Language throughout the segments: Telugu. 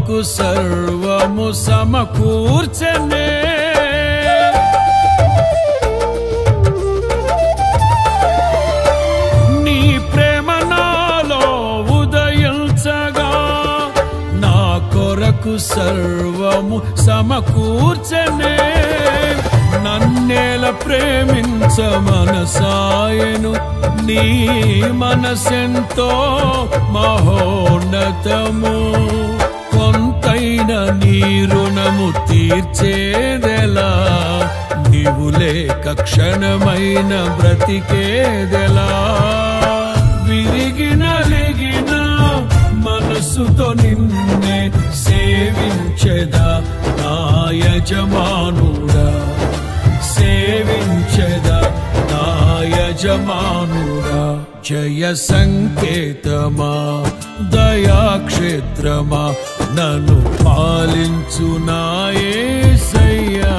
కొరకు సర్వము సమకూర్చెనే. నీ ప్రేమ నాలో ఉదయించగా నా కొరకు సర్వము సమకూర్చెనే. నన్నేల ప్రేమించ మనసాయను, నీ మనసెంతో మహోన్నతము. కొంతైన నీ రుణము తీర్చేదెలా, నీవు లేక క్షణమైన బ్రతికేదెలా. విరిగిన నలిగిన మనసుతో నిన్నే సేవించెదా నా యజమానుడా, సేవించెదా నా యజమానుడా. జయ సంకేతమా దయాక్షేత్రమా నన్ను పాలించు నా యేసయ్యా.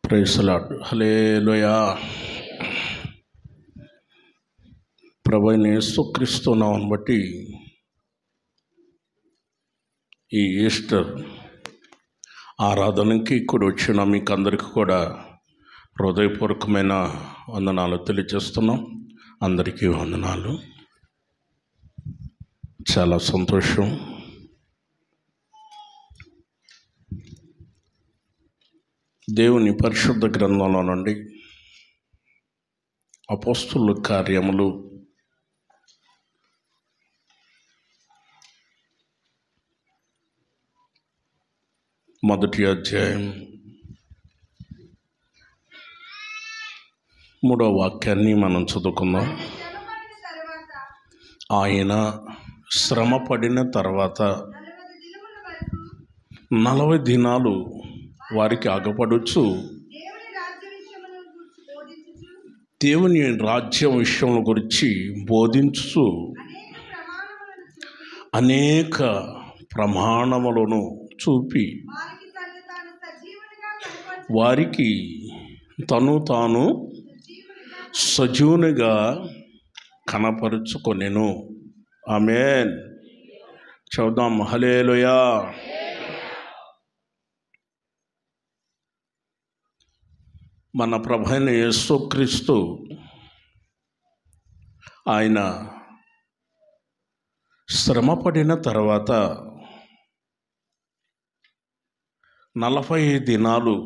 Praise the lord. హల్లెలూయా. ప్రభువైన యేసుక్రీస్తు నామమును బట్టి ఈ ఈస్టర్ ఆరాధనకి ఇక్కడ వచ్చిన మీకు అందరికీ కూడా హృదయపూర్వకమైన వందనాలు తెలియజేస్తున్నాం. అందరికీ వందనాలు. చాలా సంతోషం. దేవుని పరిశుద్ధ గ్రంథంలో నుండి అపోస్తలుల కార్యములు 1వ అధ్యాయం 3వ వాక్యాన్ని మనం చదువుకుందాం. ఆయన శ్రమ పడిన తర్వాత 40 దినాలు వారికి ఆగపడుచు దేవుని రాజ్యం విషయం గురించి బోధించు అనేక ప్రమాణములను చూపి వారికి తను తాను సజీవునిగా కనపరుచుకొనెను. ఆమేన్. చదువుదాం. హల్లెలూయా. మన ప్రభువైన యేసుక్రీస్తు ఆయన శ్రమ పడిన తర్వాత 40 దినాలు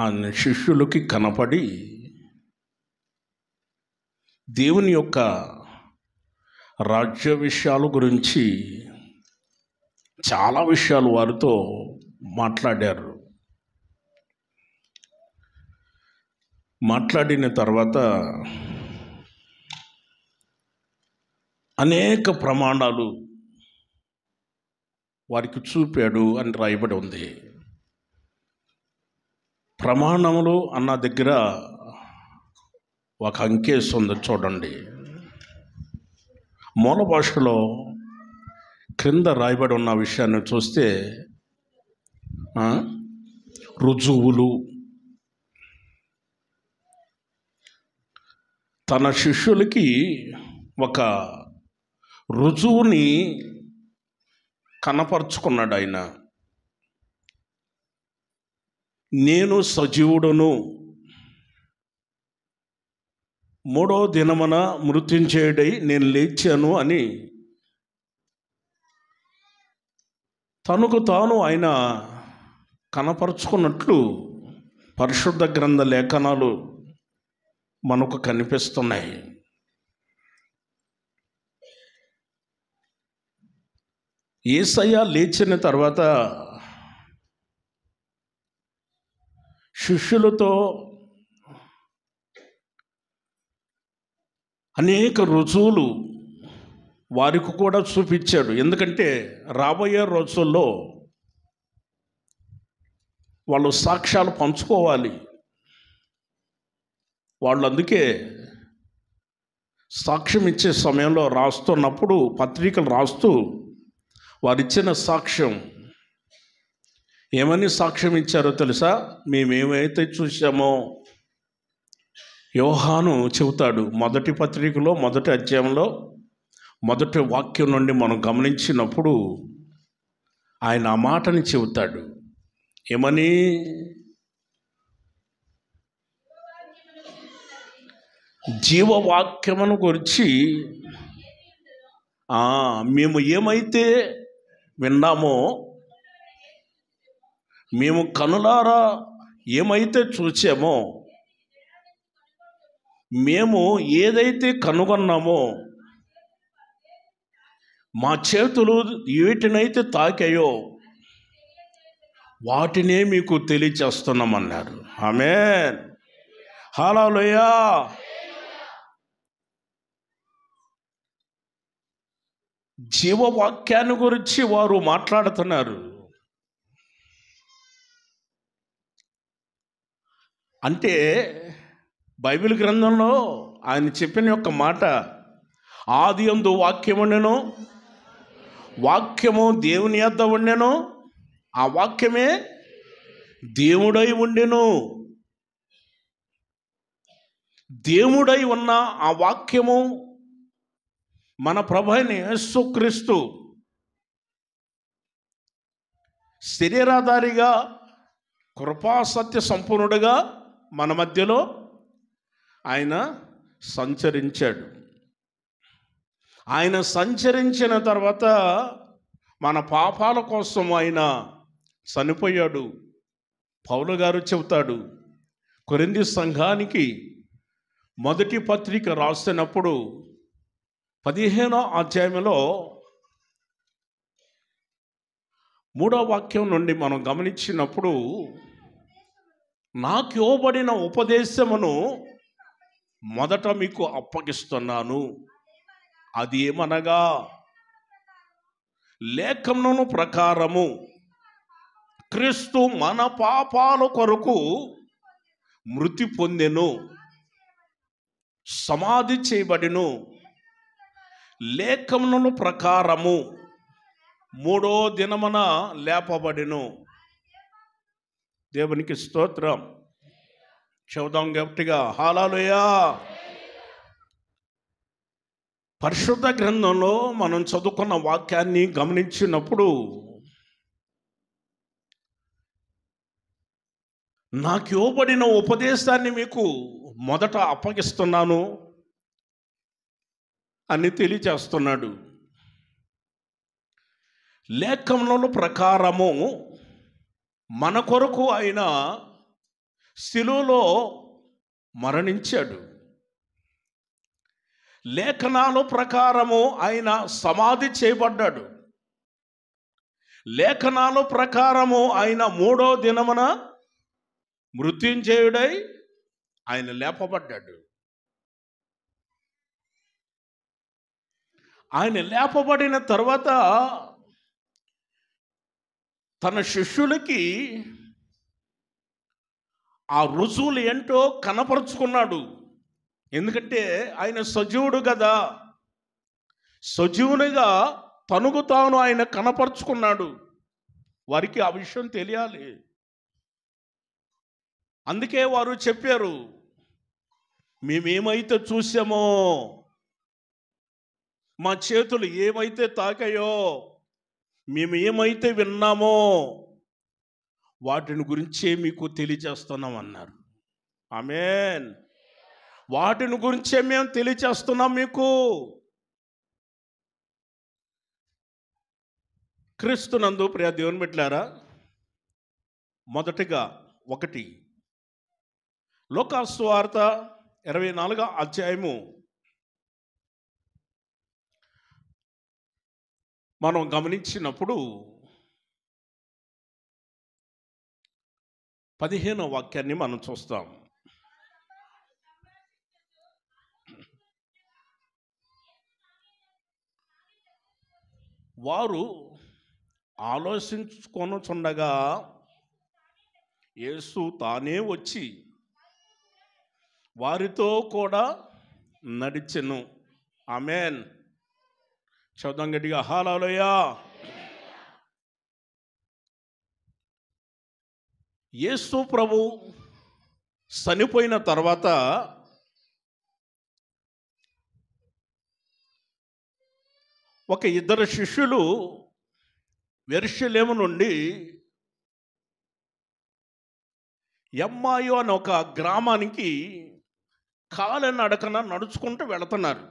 ఆయన శిష్యులకి కనపడి దేవుని యొక్క రాజ్య విషయాల గురించి చాలా విషయాలు వారితో మాట్లాడారు. మాట్లాడిన తర్వాత అనేక ప్రమాణాలు వారికి చూపాడు అని రాయబడి ఉంది. ప్రమాణములు అన్న దగ్గర ఒక అంకేసి ఉంది చూడండి. మూల భాషలో క్రింద రాయబడి ఉన్న విషయాన్ని చూస్తే రుజువులు. తన శిష్యులకి ఒక రుజువుని కనపరుచుకున్నాడు ఆయన. నేను సజీవుడును, 3వ దినమున మృత్యుంజయుడై నేను లేచాను అని తనకు తాను ఆయన కనపరుచుకున్నట్లు పరిశుద్ధ గ్రంథ లేఖనాలు మనకు కనిపిస్తున్నాయి. యేసయ్య లేచిన తర్వాత శిష్యులతో అనేక రుజువులు వారికి కూడా చూపించాడు. ఎందుకంటే రాబోయే రోజుల్లో వాళ్ళు సాక్ష్యాలు పంచుకోవాలి. వాళ్ళు అందుకే సాక్ష్యం ఇచ్చే సమయంలో రాస్తున్నప్పుడు, పత్రికలు రాస్తూ వారిచ్చిన సాక్ష్యం ఏమని సాక్ష్యం ఇచ్చారో తెలుసా? మేమేమైతే చూసామో యోహాను చెబుతాడు. మొదటి పత్రికలో మొదటి అధ్యాయంలో మొదటి వాక్యం నుండి మనం గమనించినప్పుడు ఆయన ఆ మాటని చెబుతాడు. ఏమని? జీవవాక్యమును గురించి మేము ఏమైతే విన్నామో, మేము కనులారా ఏమైతే చూసామో, మేము ఏదైతే కనుగొన్నామో, మా చేతులు వీటినైతే తాకాయో వాటినే మీకు తెలియచేస్తున్నామన్నారు. ఆమేన్, హల్లెలూయా. జీవవాక్యాన్ని గురించి వారు మాట్లాడుతున్నారు. అంటే బైబిల్ గ్రంథంలో ఆయన చెప్పిన యొక్క మాట, ఆది యందు వాక్యము ఉండెను, వాక్యము దేవుని యొద్ద ఉండెను, ఆ వాక్యమే దేవుడై ఉండెను. దేవుడై ఉన్న ఆ వాక్యము మన ప్రభువైన యేసుక్రీస్తు శరీరాధారిగా, కృపా సత్య సంపూర్ణుడుగా మన మధ్యలో ఆయన సంచరించాడు. ఆయన సంచరించిన తర్వాత మన పాపాల కోసం ఆయన చనిపోయాడు. పౌలు గారు చెబుతాడు, కొరింథీ సంఘానికి మొదటి పత్రిక రాసినప్పుడు 15వ అధ్యాయంలో 3వ వాక్యం నుండి మనం గమనించినప్పుడు, నాకు ఇవ్వబడిన ఉపదేశమును మొదట మీకు అప్పగిస్తున్నాను. అది ఏమనగా, లేఖనము ప్రకారము క్రీస్తు మన పాపాల కొరకు మృతి పొందెను, సమాధి చేయబడెను, లేఖనముల ప్రకారము 3వ దినమున లేపబడెను. దేవునికి స్తోత్రం. చెబుదాం గట్టిగా, హల్లెలూయా. పరిశుద్ధ గ్రంథంలో మనం చదువుకున్న వాక్యాన్ని గమనించినప్పుడు, నాకు ఇవ్వబడిన ఉపదేశాన్ని మీకు మొదట అప్పగిస్తున్నాను అని తెలియజేస్తున్నాడు. లేఖనముల ప్రకారము మన కొరకు ఆయన శిలువలో మరణించాడు. లేఖనాల ప్రకారము ఆయన సమాధి చేయబడ్డాడు. లేఖనాల ప్రకారము ఆయన 3వ దినమున మృత్యుంజయుడై ఆయన లేపబడ్డాడు. ఆయన లేపబడిన తర్వాత తన శిష్యులకి ఆ రుజువులు ఏంటో కనపరుచుకున్నాడు. ఎందుకంటే ఆయన సజీవుడు కదా, సజీవునిగా తనకు తాను ఆయన కనపరుచుకున్నాడు. వారికి ఆ విషయం తెలియాలి. అందుకే వారు చెప్పారు, మేమేమైతే చూసామో, మా చేతులు ఏమైతే తాకాయో, మేము ఏమైతే విన్నామో వాటిని గురించే మీకు తెలియజేస్తున్నాం అన్నారు. ఆమేన్. వాటిని గురించే మేము తెలియజేస్తున్నాం మీకు. క్రీస్తునందు ప్రియ దేవుని బిడ్డలారా, మొదటిగా 1 లూకా సువార్త 24వ అధ్యాయము మనం గమనించినప్పుడు 15వ వాక్యాన్ని మనం చూస్తాం. వారు ఆలోచించుకొనుచుండగా యేసు తానే వచ్చి వారితో కూడా నడిచెను. ఆమేన్. చదువు గట్టిగా హల్లెలూయా. యేసు ప్రభు చనిపోయిన తర్వాత ఒక ఇద్దరు శిష్యులు యెరూషలేము నుండి ఎమ్మాయు అనే ఒక గ్రామానికి కాలినడకన నడుచుకుంటూ వెళుతున్నారు.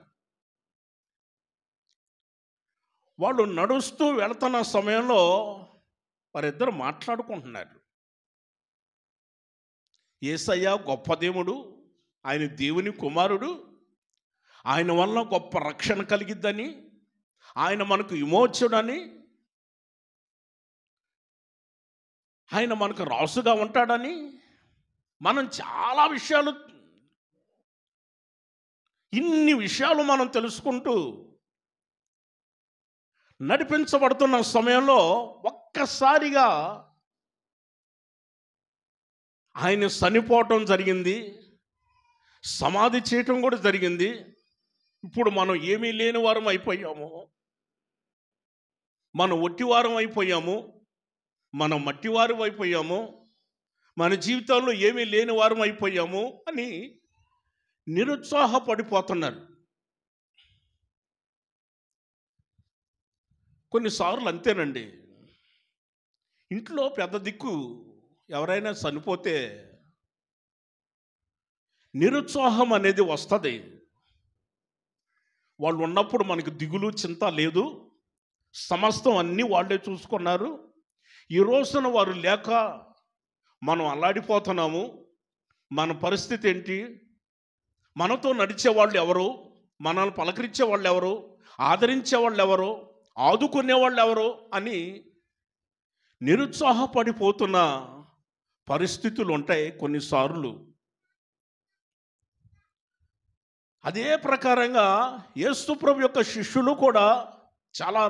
వాళ్ళు నడుస్తూ వెళుతున్న సమయంలో వారిద్దరు మాట్లాడుకుంటున్నారు. యేసయ్య గొప్ప దేవుడు, ఆయన దేవుని కుమారుడు, ఆయన వల్ల గొప్ప రక్షణ కలిగిద్దని, ఆయన మనకు విమోచకుడని, ఆయన మనకు రాసుగా ఉంటాడని, మనం చాలా విషయాలు, ఇన్ని విషయాలు మనం తెలుసుకుంటూ నడిపించబడుతున్న సమయంలో ఒక్కసారిగా ఆయన చనిపోవటం జరిగింది, సమాధి చేయటం కూడా జరిగింది. ఇప్పుడు మనం ఏమీ లేని వారం అయిపోయాము, మనం ఒట్టివారం అయిపోయాము, మనం మట్టివారం అయిపోయాము, మన జీవితంలో ఏమీ లేని వారం అయిపోయాము అని నిరుత్సాహపడిపోతున్నారు. కొన్నిసార్లు అంతేనండి, ఇంట్లో పెద్ద దిక్కు ఎవరైనా చనిపోతే నిరుత్సాహం అనేది వస్తుంది. వాళ్ళు ఉన్నప్పుడు మనకు దిగులు చింత లేదు, సమస్తం అన్నీ వాళ్ళే చూసుకున్నారు. ఈ రోజున వారు లేక మనం అల్లాడిపోతున్నాము. మన పరిస్థితి ఏంటి, మనతో నడిచే వాళ్ళు ఎవరు, మనల్ని పలకరించే వాళ్ళు ఎవరు, ఆదరించే వాళ్ళు ఎవరు, ఆదుకునే వాళ్ళు ఎవరు అని నిరుత్సాహపడిపోతున్న పరిస్థితులు ఉంటాయి కొన్నిసార్లు. అదే ప్రకారంగా యేసు ప్రభు యొక్క శిష్యులు కూడా చాలా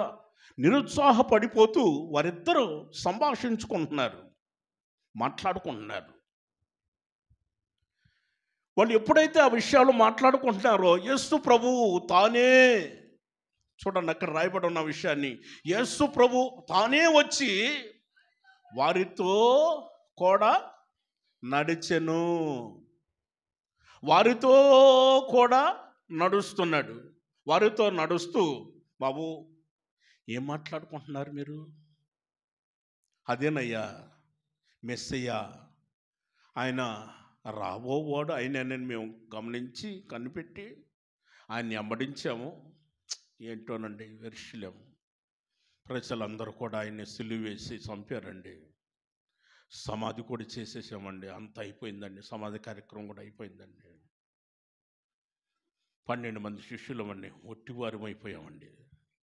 నిరుత్సాహపడిపోతూ వారిద్దరూ సంభాషించుకుంటున్నారు, మాట్లాడుకుంటున్నారు. వాళ్ళు ఎప్పుడైతే ఆ విషయాలు మాట్లాడుకుంటున్నారో యేసు ప్రభువు తానే, చూడండి అక్కడ రాయబడి ఉన్న విషయాన్ని, యేసు ప్రభు తానే వచ్చి వారితో కూడా నడిచెను, వారితో కూడా నడుస్తున్నాడు. వారితో నడుస్తూ, బాబు ఏం మాట్లాడుకుంటున్నారు మీరు? అదేనయ్యా మెస్సయ్య, ఆయన రాబోవాడు ఆయనని మేము గమనించి కనిపెట్టి ఆయన్ని వెంబడించాము. ఏంటోనండి యెరూషలేము ప్రజలందరూ కూడా ఆయన్ని సిలువ వేసి చంపారండి, సమాధి కూడా చేసేసామండి, అంత అయిపోయిందండి, సమాధి కార్యక్రమం కూడా అయిపోయిందండి. 12 మంది శిష్యులమండి ఒట్టివారం అయిపోయామండి.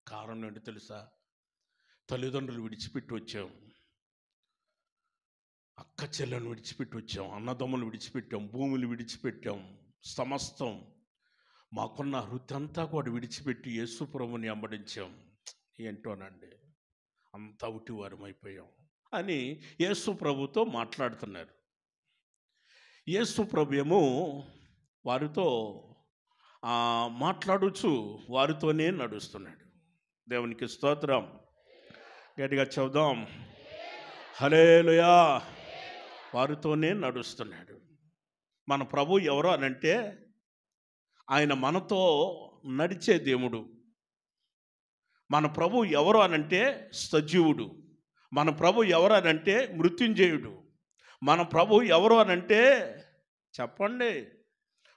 కారణం ఏంటి తెలుసా? తల్లిదండ్రులు విడిచిపెట్టి వచ్చాం, అక్క చెల్లెలను విడిచిపెట్టి వచ్చాం, అన్నదమ్ములు విడిచిపెట్టాం, భూములు విడిచిపెట్టాం, సమస్తం మాకున్న వృత్తి అంతా కూడా విడిచిపెట్టి యేసు ప్రభుని వెంబడించాం. ఏంటోనండి అంతా ఉట్టివారం అయిపోయాం అని యేసు ప్రభుతో మాట్లాడుతున్నారు. యేసు ప్రభు ఏమో వారితో మాట్లాడుచు వారితోనే నడుస్తున్నాడు. దేవునికి స్తోత్రం. గట్టిగా చెబుదాం హల్లెలూయా. వారితోనే నడుస్తున్నాడు. మన ప్రభు ఎవరు అనంటే ఆయన మనతో నడిచే దేవుడు. మన ప్రభు ఎవరు అనంటే సజీవుడు. మన ప్రభు ఎవరు అనంటే మృత్యుంజయుడు. మన ప్రభు ఎవరు అనంటే చెప్పండి,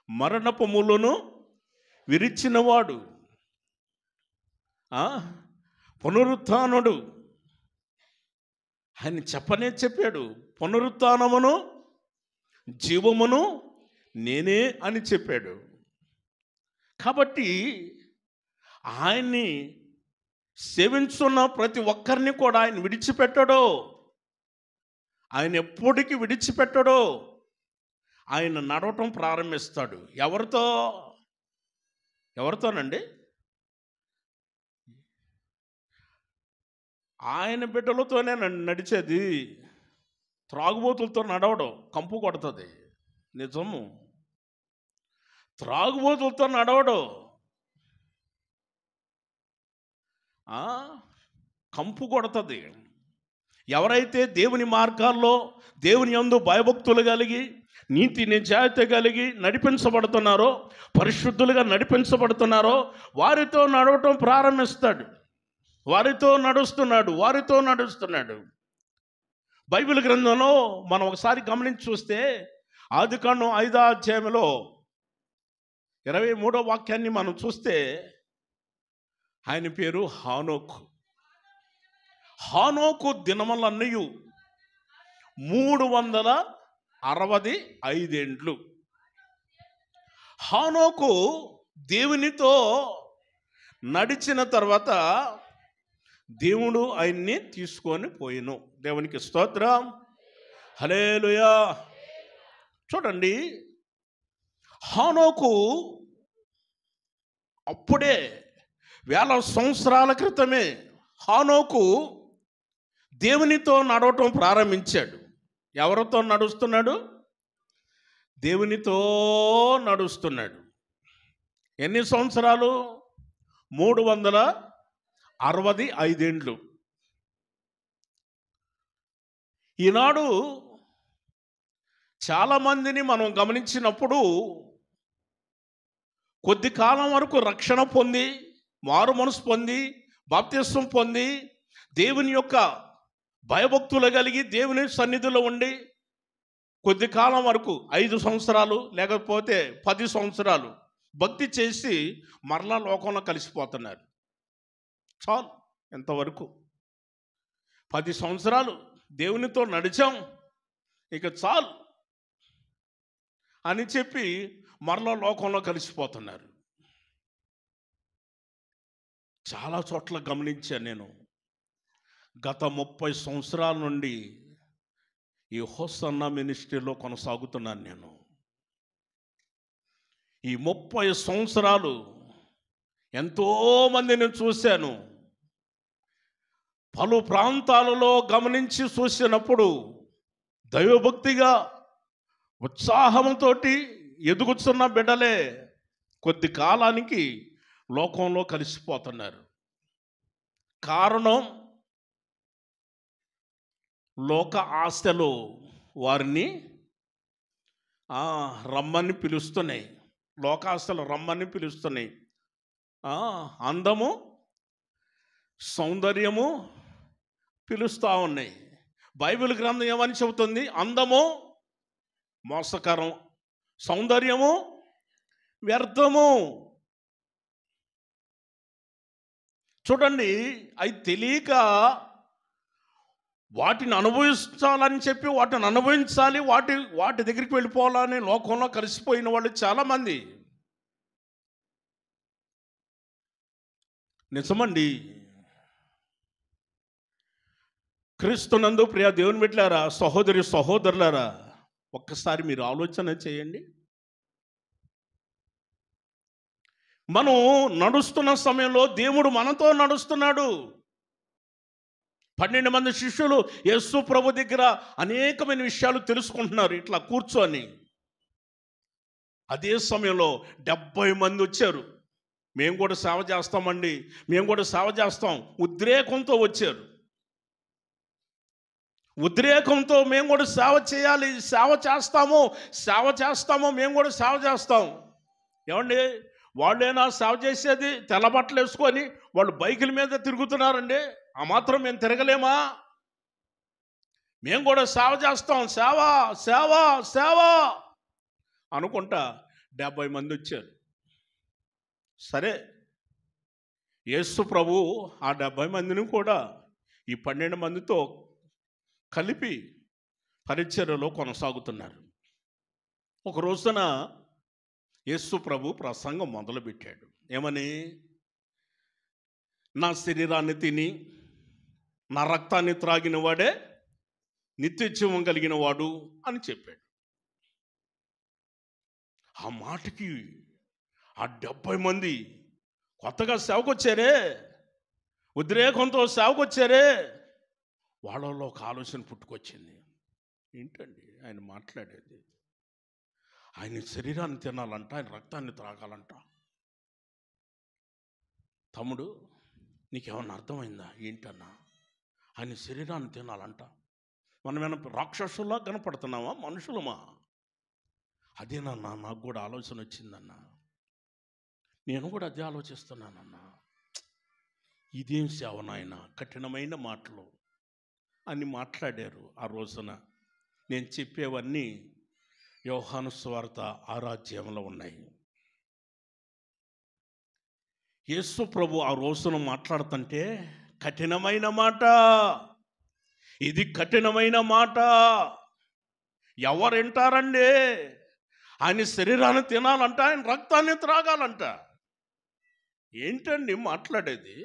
మరణపు ముళ్ళను విరిచినవాడు, పునరుత్థానుడు. ఆయన చెప్పనే చెప్పాడు, పునరుత్థానమును జీవమును నేనే అని చెప్పాడు. కాబట్టి ఆయన్ని సేవించున్న ప్రతి ఒక్కరిని కూడా ఆయన విడిచిపెట్టడు. ఆయన ఎప్పటికీ విడిచిపెట్టడు. ఆయన నడవటం ప్రారంభిస్తాడు. ఎవరితోనండి? ఆయన బిడ్డలతోనే నడిచేది, త్రాగుబోతులతో నడవడం కంపు కొడుతుంది. నిజము. త్రాగుబోతులతో నడవడం కంపు కొడుతుంది. ఎవరైతే దేవుని మార్గాల్లో దేవుని యందు భయభక్తులు కలిగి నీతి నిజాయితీ కలిగి నడిపించబడుతున్నారో, పరిశుద్ధులుగా నడిపించబడుతున్నారో వారితో నడవటం ప్రారంభిస్తాడు. వారితో నడుస్తున్నాడు. బైబిల్ గ్రంథంలో మనం ఒకసారి గమనించి చూస్తే ఆదికాండం 5వ అధ్యాయంలో 23వ వాక్యాన్ని మనం చూస్తే ఆయన పేరు హానోకు దినములన్నీ 365 ఏండ్లు. హానోకు దేవునితో నడిచిన తర్వాత దేవుడు ఆయన్ని తీసుకొని పోయిను. దేవునికి స్తోత్రం, హల్లెలూయా. చూడండి, హానోకు అప్పుడే 1000 సంవత్సరాల క్రితమే హానోకు దేవునితో నడవటం ప్రారంభించాడు. ఎవరితో నడుస్తున్నాడు? దేవునితో నడుస్తున్నాడు. ఎన్ని సంవత్సరాలు? 365 ఏండ్లు. ఈనాడు చాలామందిని మనం గమనించినప్పుడు కొద్ది కాలం వరకు రక్షణ పొంది, మారు మనసు పొంది, బాప్తిస్వం పొంది, దేవుని యొక్క భయభక్తులు కలిగి దేవుని సన్నిధిలో ఉండి కొద్ది కాలం వరకు 5 సంవత్సరాలు లేకపోతే 10 సంవత్సరాలు భక్తి చేసి మరలా లోకంలో కలిసిపోతున్నారు. చాలు, ఎంతవరకు 10 సంవత్సరాలు దేవునితో నడిచాం, ఇక చాలు అని చెప్పి మరలా లోకంలో కలిసిపోతున్నారు. చాలా చోట్ల గమనించాను నేను. గత 30 సంవత్సరాల నుండి ఈ హోసన్నా మినిస్ట్రీలో కొనసాగుతున్నాను నేను. ఈ 30 సంవత్సరాలు ఎంతోమందిని చూశాను. పలు ప్రాంతాలలో గమనించి చూసినప్పుడు దైవభక్తిగా ఉత్సాహంతో ఎదుగుతున్న బిడ్డలే కొద్ది కాలానికి లోకంలో కలిసిపోతున్నారు. కారణం, లోక ఆశలు వారిని రమ్మని పిలుస్తున్నాయి. లోకాశలు రమ్మని పిలుస్తున్నాయి. అందము, సౌందర్యము పిలుస్తూ ఉన్నాయి. బైబిల్ గ్రంథం ఏమని చెబుతుంది? అందము మోసకరం, సౌందర్యము వ్యర్థము. చూడండి, అవి తెలియక వాటిని అనుభవించాలని చెప్పి వాటిని అనుభవించాలి, వాటి దగ్గరికి వెళ్ళిపోవాలని లోకంలో కలిసిపోయిన వాళ్ళు చాలామంది. నిజమండి. క్రీస్తునందు ప్రియ దేవుని బిడ్డలారా, సహోదరి సహోదరులారా, ఒక్కసారి మీరు ఆలోచన చేయండి. మనం నడుస్తున్న సమయంలో దేవుడు మనతో నడుస్తున్నాడు. 12 మంది శిష్యులు యేసు ప్రభు దగ్గర అనేకమైన విషయాలు తెలుసుకుంటున్నారు ఇట్లా కూర్చొని. అదే సమయంలో 70 మంది వచ్చారు. మేము కూడా సేవ చేస్తామండి, మేము కూడా సేవ చేస్తాం ఉద్రేకంతో వచ్చారు. ఉద్రేకంతో మేము కూడా సేవ చేయాలి, సేవ చేస్తాము, మేము కూడా సేవ చేస్తాం. ఏమండి, వాళ్ళేనా సేవ చేసేది? తెల్ల బట్టలు వేసుకొని వాళ్ళు బైకుల మీద తిరుగుతున్నారండి. ఆ మాత్రం మేము తిరగలేమా? మేము కూడా సేవ చేస్తాం, సేవ సేవ సేవ అనుకుంటా 70 మంది వచ్చారు. సరే, యేసు ప్రభు ఆ 70 మందిని కూడా ఈ 12 మందితో కలిపి పరిచర్యలో కొనసాగుతున్నారు. ఒక రోజున యేసు ప్రభు ప్రసంగం మొదలుపెట్టాడు. ఏమని? నా శరీరాన్ని తిని నా రక్తాన్ని త్రాగిన వాడే నిత్యజీవం కలిగిన వాడు అని చెప్పాడు. ఆ మాటకి ఆ 70 మంది కొత్తగా సేవకొచ్చారే, ఉద్రేకంతో సేవకు వచ్చారే, వాళ్ళలో ఒక ఆలోచన పుట్టుకొచ్చింది. ఏంటండి ఆయన మాట్లాడేది? ఆయన శరీరాన్ని తినాలంట, ఆయన రక్తాన్ని త్రాగాలంట. తమ్ముడు, నీకేమన్నా అర్థమైందా? ఏంటన్నా? ఆయన శరీరాన్ని తినాలంట. మనమేమైనా రాక్షసుల్లా కనపడుతున్నామా, మనుషులమా? అదేనన్నా నాకు కూడా ఆలోచన వచ్చిందన్నా. నేను కూడా అదే ఆలోచిస్తున్నానన్నా. ఇదేం సేవ నాయన, కఠినమైన మాటలు అని మాట్లాడారు ఆ రోజున. నేను చెప్పేవన్నీ యోహాను సువార్త 6వ అధ్యాయంలో ఉన్నాయి. యేసు ప్రభు ఆ రోజున మాట్లాడుతుంటే కఠినమైన మాట, ఇది కఠినమైన మాట. ఎవరు వింటారండి? ఆయన శరీరాన్ని తినాలంట, ఆయన రక్తాన్ని త్రాగాలంట. ఏంటండి మాట్లాడేది?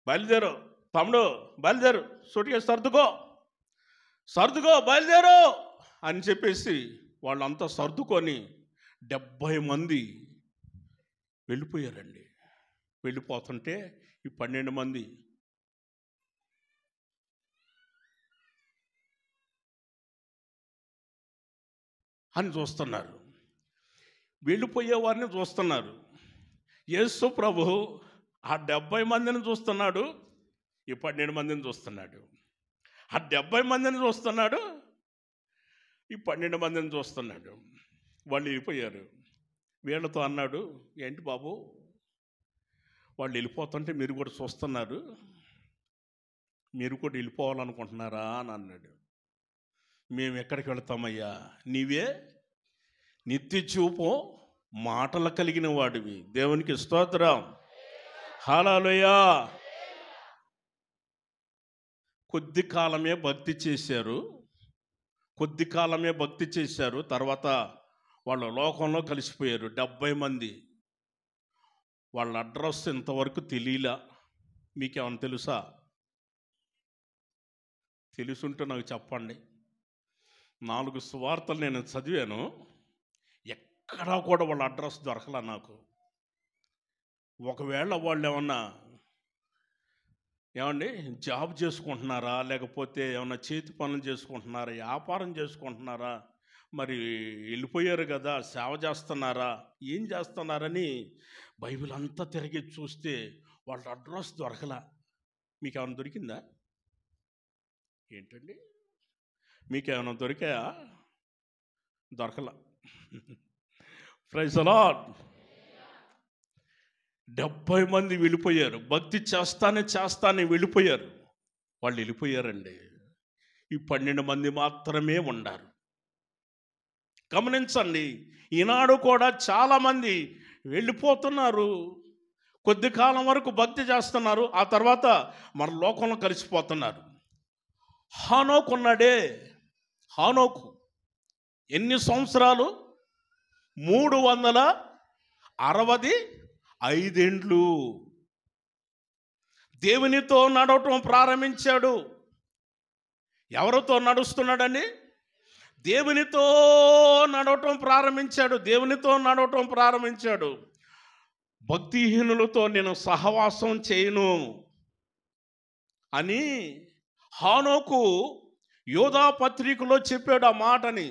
బయలుదేరు తమ్ముడు, బయలుదేరు, సూటిగా సర్దుకో బయలుదేరు అని చెప్పేసి వాళ్ళంతా సర్దుకొని 70 మంది వెళ్ళిపోయారండి. వెళ్ళిపోతుంటే ఈ 12 మంది అని చూస్తున్నారు, వెళ్ళిపోయే వారిని చూస్తున్నారు. యేసు ప్రభు ఆ 70 మందిని చూస్తున్నాడు, ఈ 12 మందిని చూస్తున్నాడు. ఆ 70 మందిని చూస్తున్నాడు, ఈ 12 మందిని చూస్తున్నాడు. వాళ్ళు వెళ్ళిపోయారు. వీళ్ళతో అన్నాడు, ఏంటి బాబు వాళ్ళు వెళ్ళిపోతుంటే మీరు కూడా చూస్తున్నారు, మీరు కూడా వెళ్ళిపోవాలనుకుంటున్నారా అని అన్నాడు. మేము ఎక్కడికి వెళతామయ్యా, నీవే నిత్య చూపు మాటలు కలిగిన వాడివి. దేవునికి స్తోత్రం, హల్లెలూయా. కొద్ది కాలమే భక్తి చేశారు. తర్వాత వాళ్ళు లోకంలో కలిసిపోయారు. 70 మంది. వాళ్ళ అడ్రస్ ఇంతవరకు తెలియలా. మీకేమన్నా తెలుసా? తెలుసుంటే నాకు చెప్పండి. 4 సువార్తలు నేను చదివాను, ఎక్కడా కూడా వాళ్ళ అడ్రస్ దొరకలా నాకు. ఒకవేళ వాళ్ళు ఏమండి జాబ్ చేసుకుంటున్నారా, లేకపోతే ఏమన్నా చేతి పనులు చేసుకుంటున్నారా, వ్యాపారం చేసుకుంటున్నారా, మరి వెళ్ళిపోయారు కదా, సేవ చేస్తున్నారా, ఏం చేస్తున్నారని బైబిల్ అంతా తిరిగి చూస్తే వాళ్ళ అడ్రస్ దొరకలా. మీకేమైనా దొరికిందా? ఏంటండి మీకేమైనా దొరికాయా? దొరకలా. Praise the lord. 70 మంది వెళ్ళిపోయారు. భక్తి చేస్తానే వెళ్ళిపోయారు. వాళ్ళు వెళ్ళిపోయారండి. ఈ 12 మంది మాత్రమే ఉన్నారు. గమనించండి, ఈనాడు కూడా చాలామంది వెళ్ళిపోతున్నారు. కొద్ది కాలం వరకు భక్తి చేస్తున్నారు, ఆ తర్వాత మన లోకంలో కలిసిపోతున్నారు. హానోకు ఉన్నాడే, హానోకు ఎన్ని సంవత్సరాలు? 365 ఏండ్లు దేవునితో నడవటం ప్రారంభించాడు. ఎవరితో నడుస్తున్నాడండి? దేవునితో నడవటం ప్రారంభించాడు. భక్తిహీనులతో నేను సహవాసం చేయను అని హానోకు యోధా పత్రికలో చెప్పాడు ఆ మాటని.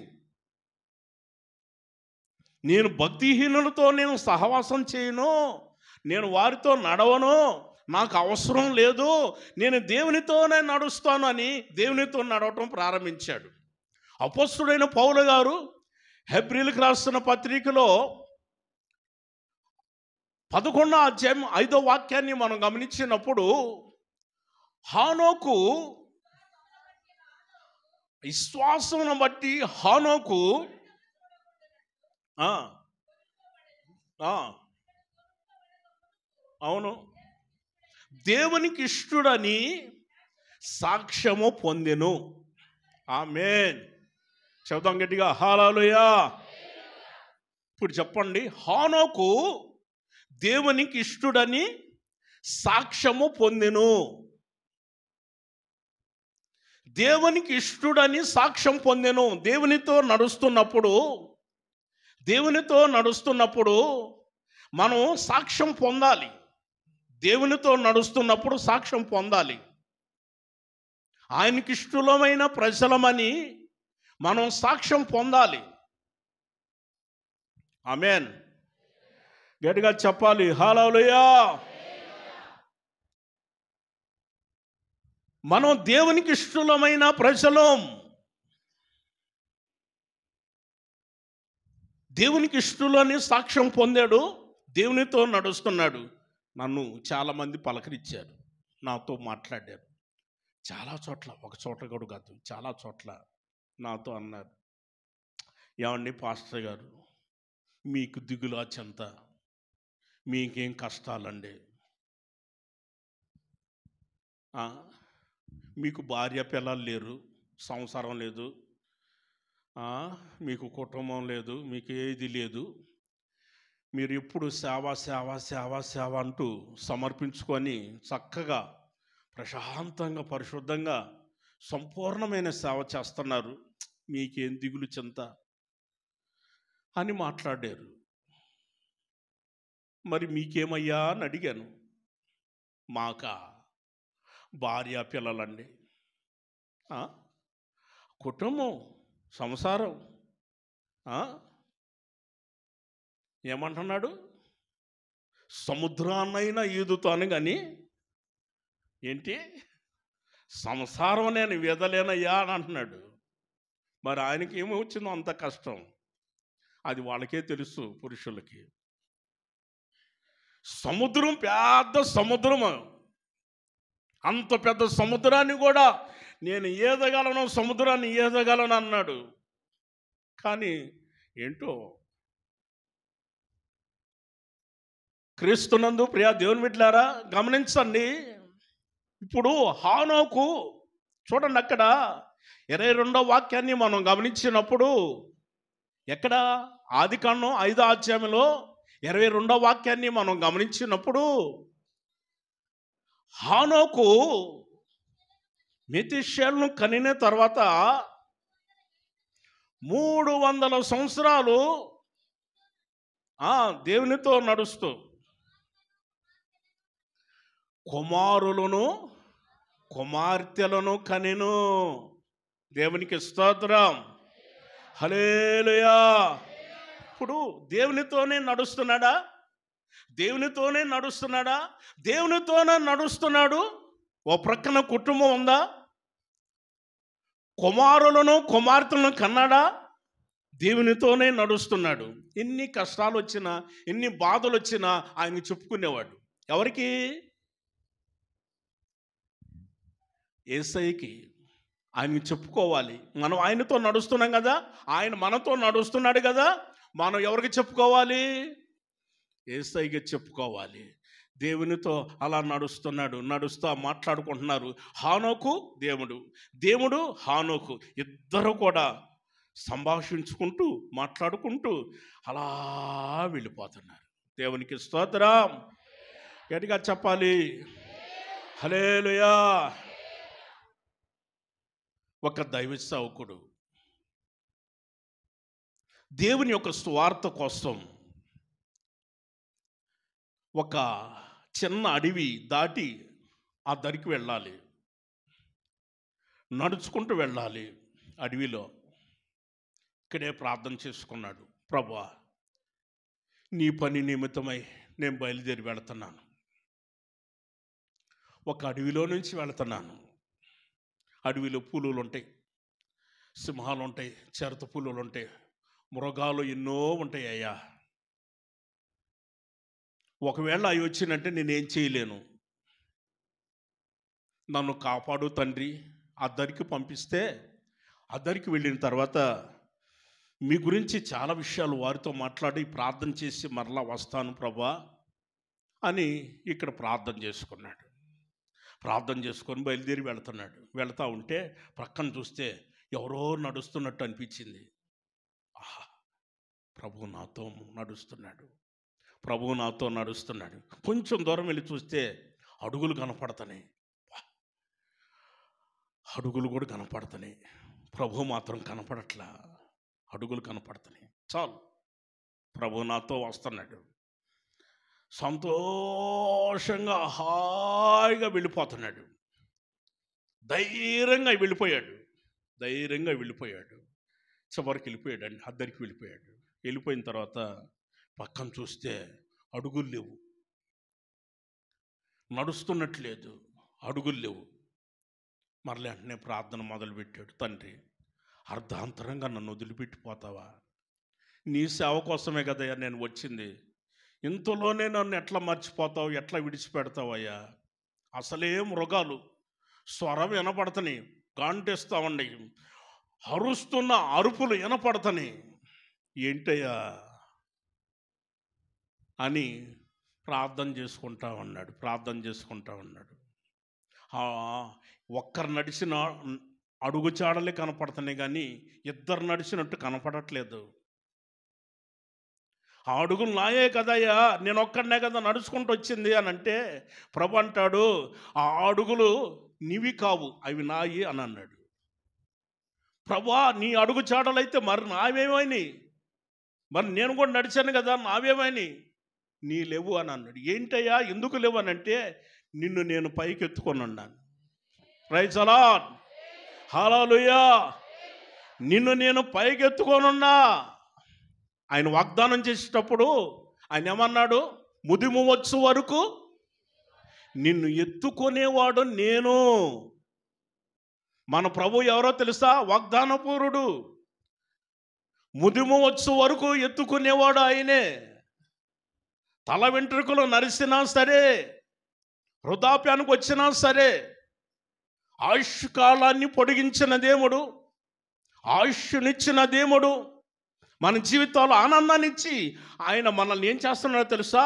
నేను భక్తిహీనులతో నేను సహవాసం చేయను, నేను వారితో నడవను, నాకు అవసరం లేదు, నేను దేవునితోనే నడుస్తాను అని దేవునితో నడవటం ప్రారంభించాడు. అపోస్తలుడైన పౌలు గారు హెబ్రీయులకు రాస్తున్న పత్రికలో 11వ అధ్యాయం 5వ వాక్యాన్ని మనం గమనించినప్పుడు, హానోకు విశ్వాసమును బట్టి హానోకు అవును దేవునికి ఇష్టుడని సాక్ష్యము పొందెను. ఆమేన్. చెబుతాం గట్టిగా, హల్లెలూయా. ఇప్పుడు చెప్పండి, హానోకు దేవునికి ఇష్టుడని సాక్ష్యము పొందెను. దేవునికి ఇష్టుడని సాక్ష్యం పొందెను. దేవునితో నడుస్తున్నప్పుడు మనం సాక్ష్యం పొందాలి. దేవునితో నడుస్తున్నప్పుడు సాక్ష్యం పొందాలి. ఆయనకి ఇష్టమైన ప్రజలమని మనం సాక్ష్యం పొందాలి. ఆమేన్. గట్టిగా చెప్పాలి హల్లెలూయా. మనం దేవునికి ఇష్టమైన ప్రజలం. దేవునికి ఇష్టలని సాక్ష్యం పొందాడు, దేవునితో నడుస్తున్నాడు. నన్ను చాలామంది పలకరించారు, నాతో మాట్లాడారు. చాలా చోట్ల, ఒక చోట కూడా కాదు, చాలా చోట్ల నాతో అన్నారు, ఏమండి పాస్టర్ గారు, మీకు దిగులా చెంత, మీకేం కష్టాలండి, మీకు భార్య పిల్లలు లేరు, సంసారం లేదు, మీకు కుటుంబం లేదు, మీకు ఏది లేదు, మీరు ఎప్పుడు సేవ సేవ సేవ సేవ అంటూ సమర్పించుకొని చక్కగా ప్రశాంతంగా పరిశుద్ధంగా సంపూర్ణమైన సేవ చేస్తున్నారు, మీకేం దిగులు చింత అని మాట్లాడారు. మరి మీకేమయ్యా అని అడిగాను. మాకా భార్య పిల్లలండి, కుటుంబం, సంసారం. ఏమంటున్నాడు? సముద్రాన్నైనా ఈదుతాను కానీ ఏంటి సంసారం నేను వీదలేనయ్యా అని అంటున్నాడు. మరి ఆయనకి ఏమో వచ్చిందో అంత కష్టం, అది వాళ్ళకే తెలుసు, పురుషులకి. సముద్రం, పెద్ద సముద్రం, అంత పెద్ద సముద్రాన్ని కూడా నేను ఈదగలను, సముద్రాన్ని ఈదగలను అన్నాడు. కానీ ఏంటో క్రీస్తునందు ప్రియా దేవుని బిడ్డలారా గమనించండి. ఇప్పుడు హానోకు చూడండి, అక్కడ 22వ వాక్యాన్ని మనం గమనించినప్పుడు, ఎక్కడ ఆదికాండం 5వ అధ్యాయంలో 22వ వాక్యాన్ని మనం గమనించినప్పుడు, హానోకు మెతూషెలను కనిన తర్వాత 300 సంవత్సరాలు దేవునితో నడుస్తూ కుమారులను కుమార్తెలను కనెను. దేవునికి స్తోత్రం, హల్లెలూయా. ఇప్పుడు దేవునితోనే నడుస్తున్నాడా? దేవునితోనే నడుస్తున్నాడా? దేవునితోనే నడుస్తున్నాడు. ఓ ప్రక్కన కుటుంబం ఉందా? కుమారులను కుమార్తెలను కన్నాడా? దేవునితోనే నడుస్తున్నాడు. ఎన్ని కష్టాలు వచ్చినా, ఎన్ని బాధలు వచ్చినా ఆయన చెప్పుకునేవాడు. ఎవరికి? యేసయ్యకి. ఆయన చెప్పుకోవాలి. మనం ఆయనతో నడుస్తున్నాం కదా, ఆయన మనతో నడుస్తున్నాడు కదా, మనం ఎవరికి చెప్పుకోవాలి? యేసయ్యకి చెప్పుకోవాలి. దేవునితో అలా నడుస్తున్నాడు, నడుస్తూ మాట్లాడుకుంటున్నారు. హానోకు దేవుడు, దేవుడు హానోకు, ఇద్దరు కూడా సంభాషించుకుంటూ మాట్లాడుకుంటూ అలా వెళ్ళిపోతున్నారు. దేవునికి స్తోత్రం, గట్టిగా చెప్పాలి హల్లెలూయా. ఒక దైవ సేవకుడు దేవుని యొక్క సువార్త కోసం ఒక చిన్న అడవి దాటి ఆ దరికి వెళ్ళాలి, నడుచుకుంటూ వెళ్ళాలి. అడవిలో ఇక్కడే ప్రార్థన చేసుకున్నాడు, ప్రభువా నీ పని నిమిత్తమై నేను బయలుదేరి వెళుతున్నాను, ఒక అడవిలో నుంచి వెళుతున్నాను. అడవిలో పులులు ఉంటాయి, సింహాలు ఉంటాయి, చిరుత పులులు ఉంటాయి, మృగాలు ఎన్నో ఉంటాయి అయ్యా. ఒకవేళ అవి వచ్చినంటే నేనేం చేయలేను, నన్ను కాపాడు తండ్రి. అద్దరికి పంపిస్తే అద్దరికి వెళ్ళిన తర్వాత మీ గురించి చాలా విషయాలు వారితో మాట్లాడి ప్రార్థన చేసి మరలా వస్తాను ప్రభువా అని ఇక్కడ ప్రార్థన చేసుకున్నాడు. ప్రార్థన చేసుకొని బయలుదేరి వెళ్తున్నాడు. వెళ్తూ ఉంటే ప్రక్కన చూస్తే ఎవరో నడుస్తున్నట్టు అనిపించింది. ఆహా, ప్రభువు నాతో నడుస్తున్నాడు, ప్రభువు నాతో నడుస్తున్నాడు. కొంచెం దూరం వెళ్ళి చూస్తే అడుగులు కనపడతాయి, అడుగులు కూడా కనపడతాయి, ప్రభువు మాత్రం కనపడట్లా. అడుగులు కనపడతాయి చాలు, ప్రభువు నాతో వస్తున్నాడు. సంతోషంగా హాయిగా వెళ్ళిపోతున్నాడు. ధైర్యంగా వెళ్ళిపోయాడు. చివరికి వెళ్ళిపోయాడండి, అద్దరికి వెళ్ళిపోయాడు. వెళ్ళిపోయిన తర్వాత పక్కన చూస్తే అడుగులు లేవు, నడుస్తున్నట్లేదు, అడుగులు లేవు. మరలా వెంటనే ప్రార్థన మొదలుపెట్టాడు. తండ్రి, అర్ధాంతరంగా నన్ను వదిలిపెట్టిపోతావా? నీ సేవ కోసమే కదయ్యా నేను వచ్చింది. ఇంతలోనే నన్ను ఎట్లా మర్చిపోతావు, ఎట్లా విడిచిపెడతావయ్యా? అసలే మృగాలు స్వరం వినపడతని, గాంటేస్తా ఉండి అరుస్తున్న అరుపులు వినపడతని, ఏంటయ్యా అని ప్రార్థన చేసుకుంటా ఉన్నాడు. ఒక్కరు నడిచిన అడుగుచాడలే కనపడుతున్నాయి కానీ ఇద్దరు నడిచినట్టు కనపడట్లేదు. ఆ అడుగులు నాయే కదయ్యా, నేను ఒక్కడనే కదా నడుచుకుంటూ వచ్చింది అని అంటే ప్రభు అంటాడు, ఆ అడుగులు నీవి కావు, అవి నాయి అని అన్నాడు. ప్రభువా, నీ అడుగు చాడలైతే మరి నావేమైనాయి? మరి నేను కూడా నడిచాను కదా, నావేమైనాయి? నీ లేవు అని అన్నాడు. ఏంటయ్యా ఎందుకు లేవు అని అంటే, నిన్ను నేను పైకి ఎత్తుకొని ఉన్నాను. ప్రైజ్ ది లార్డ్, హల్లెలూయా. నిన్ను నేను పైకి ఎత్తుకొనున్నా. ఆయన వాగ్దానం చేసేటప్పుడు ఆయన ఏమన్నాడు? ముదిము వచ్చు వరకు నిన్ను ఎత్తుకునేవాడు నేను. మన ప్రభు ఎవరో తెలుసా? వాగ్దానపూరుడు. ముదిము వచ్చు వరకు ఎత్తుకునేవాడు ఆయనే. తల వెంట్రుకలు నరిసినా సరే, వృద్ధాప్యానికి వచ్చినా సరే, ఆయుష్ కాలాన్ని పొడిగించిన దేవుడు, ఆయుష్నిచ్చిన దేవుడు, మన జీవితాల్లో ఆనందాన్ని ఇచ్చి ఆయన మనల్ని ఏం చేస్తున్నాడో తెలుసా?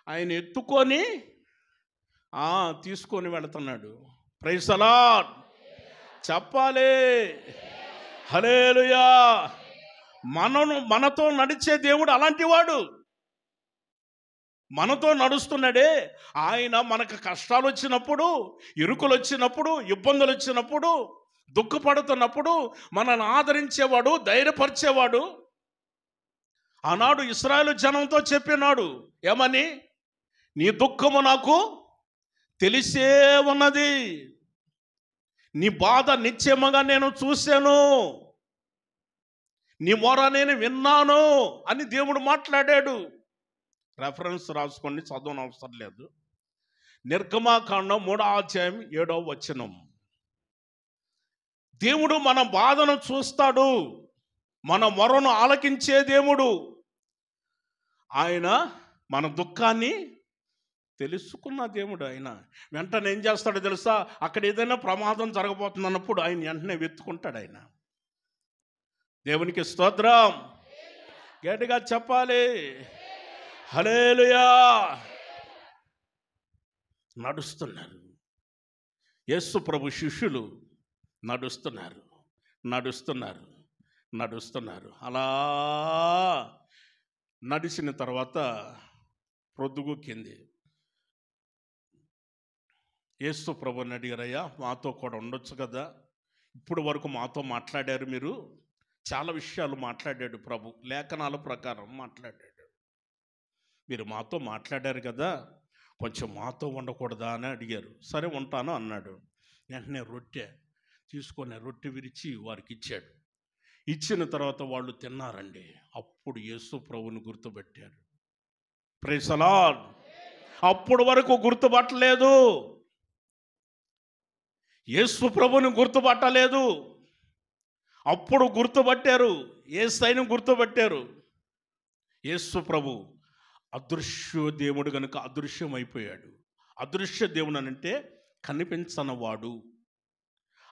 ఆయన ఎత్తుకొని తీసుకొని వెళుతున్నాడు. ప్రైజ్ ది లార్డ్ చెప్పాలి. హల్లెలూయా. మనతో నడిచే దేవుడు అలాంటి వాడు. మనతో నడుస్తున్నాడే ఆయన. మనకు కష్టాలు వచ్చినప్పుడు, ఇరుకులు వచ్చినప్పుడు, ఇబ్బందులు వచ్చినప్పుడు, దుఃఖపడుతున్నప్పుడు మనల్ని ఆదరించేవాడు, ధైర్యపరిచేవాడు. ఆనాడు ఇశ్రాయేలు జనంతో చెప్పినాడు ఏమని? నీ దుఃఖము నాకు తెలిసే ఉన్నది, నీ బాధ నిశ్చయముగా నేను చూశాను, నీ మొర నేను విన్నాను అని దేవుడు మాట్లాడాడు. రెఫరెన్స్ రాసుకోండి, చదవని అవసరం లేదు. నిర్గమాకాండం 3:7 దేవుడు మన బాధను చూస్తాడు, మన మొరను ఆలకించే దేవుడు. ఆయన మన దుఃఖాన్ని తెలుసుకున్న దేవుడు. ఆయన వెంటనే ఏం చేస్తాడో తెలుసా? అక్కడ ఏదైనా ప్రమాదం జరగబోతుంది అన్నప్పుడు ఆయన వెంటనే వెతుకుంటాడు. ఆయన దేవునికి స్తోత్రం గట్టిగా చెప్పాలి. హల్లెలూయా. నడుస్తున్నారు యేసు ప్రభు శిష్యులు, నడుస్తున్నారు. అలా నడిచిన తర్వాత ప్రొద్దుగుకింది. యేసు ప్రభుని అడిగారయ్యా, మాతో కూడా ఉండొచ్చు కదా, ఇప్పుడు వరకు మాతో మాట్లాడారు మీరు, చాలా విషయాలు మాట్లాడాడు ప్రభు, లేఖనాల ప్రకారం మాట్లాడాడు. మీరు మాతో మాట్లాడారు కదా, కొంచెం మాతో ఉండకూడదా అని అడిగారు. సరే ఉంటాను అన్నాడు. వెంటనే రొట్టె తీసుకొని రొట్టె విరిచి వారికి ఇచ్చాడు. ఇచ్చిన తర్వాత వాళ్ళు తిన్నారండి. అప్పుడు యేసు ప్రభుని గుర్తుపెట్టారు. Praise the lord. అప్పుడు వరకు గుర్తుపట్టలేదు, యేసు ప్రభుని గుర్తుపట్టలేదు. అప్పుడు గుర్తుపట్టారు, యేసయ్యను గుర్తుపట్టారు. యేసు ప్రభు అదృశ్య దేవుడు కనుక అదృశ్యమైపోయాడు. అదృశ్య దేవుడు అంటే కనిపించనివాడు.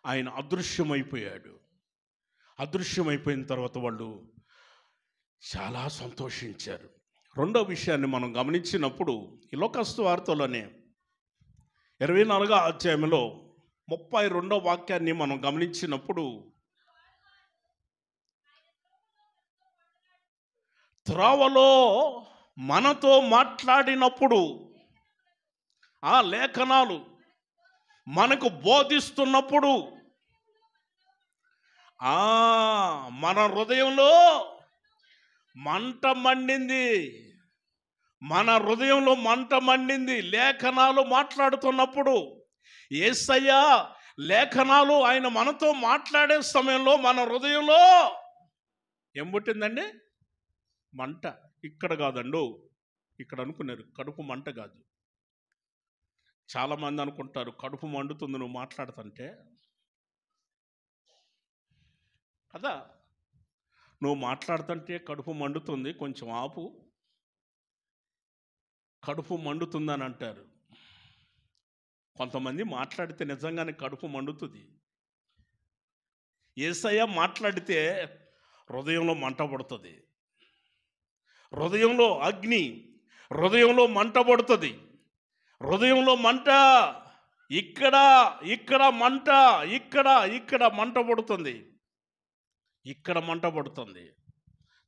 ఆయన అదృశ్యమైపోయాడు. అదృశ్యమైపోయిన తర్వాత వాళ్ళు చాలా సంతోషించారు. రెండో విషయాన్ని మనం గమనించినప్పుడు ఈ లోకాసు వార్తలోనే 24:32 మనం గమనించినప్పుడు, త్రోవలో మనతో మాట్లాడినప్పుడు, ఆ లేఖనాలు మనకు బోధిస్తున్నప్పుడు మన హృదయంలో మంట మండింది. మన హృదయంలో మంట మండింది లేఖనాలు మాట్లాడుతున్నప్పుడు. యేసయ్య లేఖనాలు ఆయన మనతో మాట్లాడే సమయంలో మన హృదయంలో ఏం పుట్టిందండి? మంట. ఇక్కడ కాదండు, ఇక్కడ అనుకున్నారు కడుపు మంట కాదు. చాలామంది అనుకుంటారు కడుపు మండుతుంది నువ్వు మాట్లాడుతుంటే. కదా, నువ్వు మాట్లాడుతుంటే కడుపు మండుతుంది, కొంచెం ఆపు, కడుపు మండుతుందని అంటారు. కొంతమంది మాట్లాడితే నిజంగానే కడుపు మండుతుంది. యేసయ్య మాట్లాడితే హృదయంలో మంట పడుతుంది, హృదయంలో అగ్ని, హృదయంలో మంట పడుతుంది. హృదయంలో మంట, ఇక్కడ ఇక్కడ మంట, ఇక్కడ మంట పడుతుంది, ఇక్కడ మంట పడుతుంది.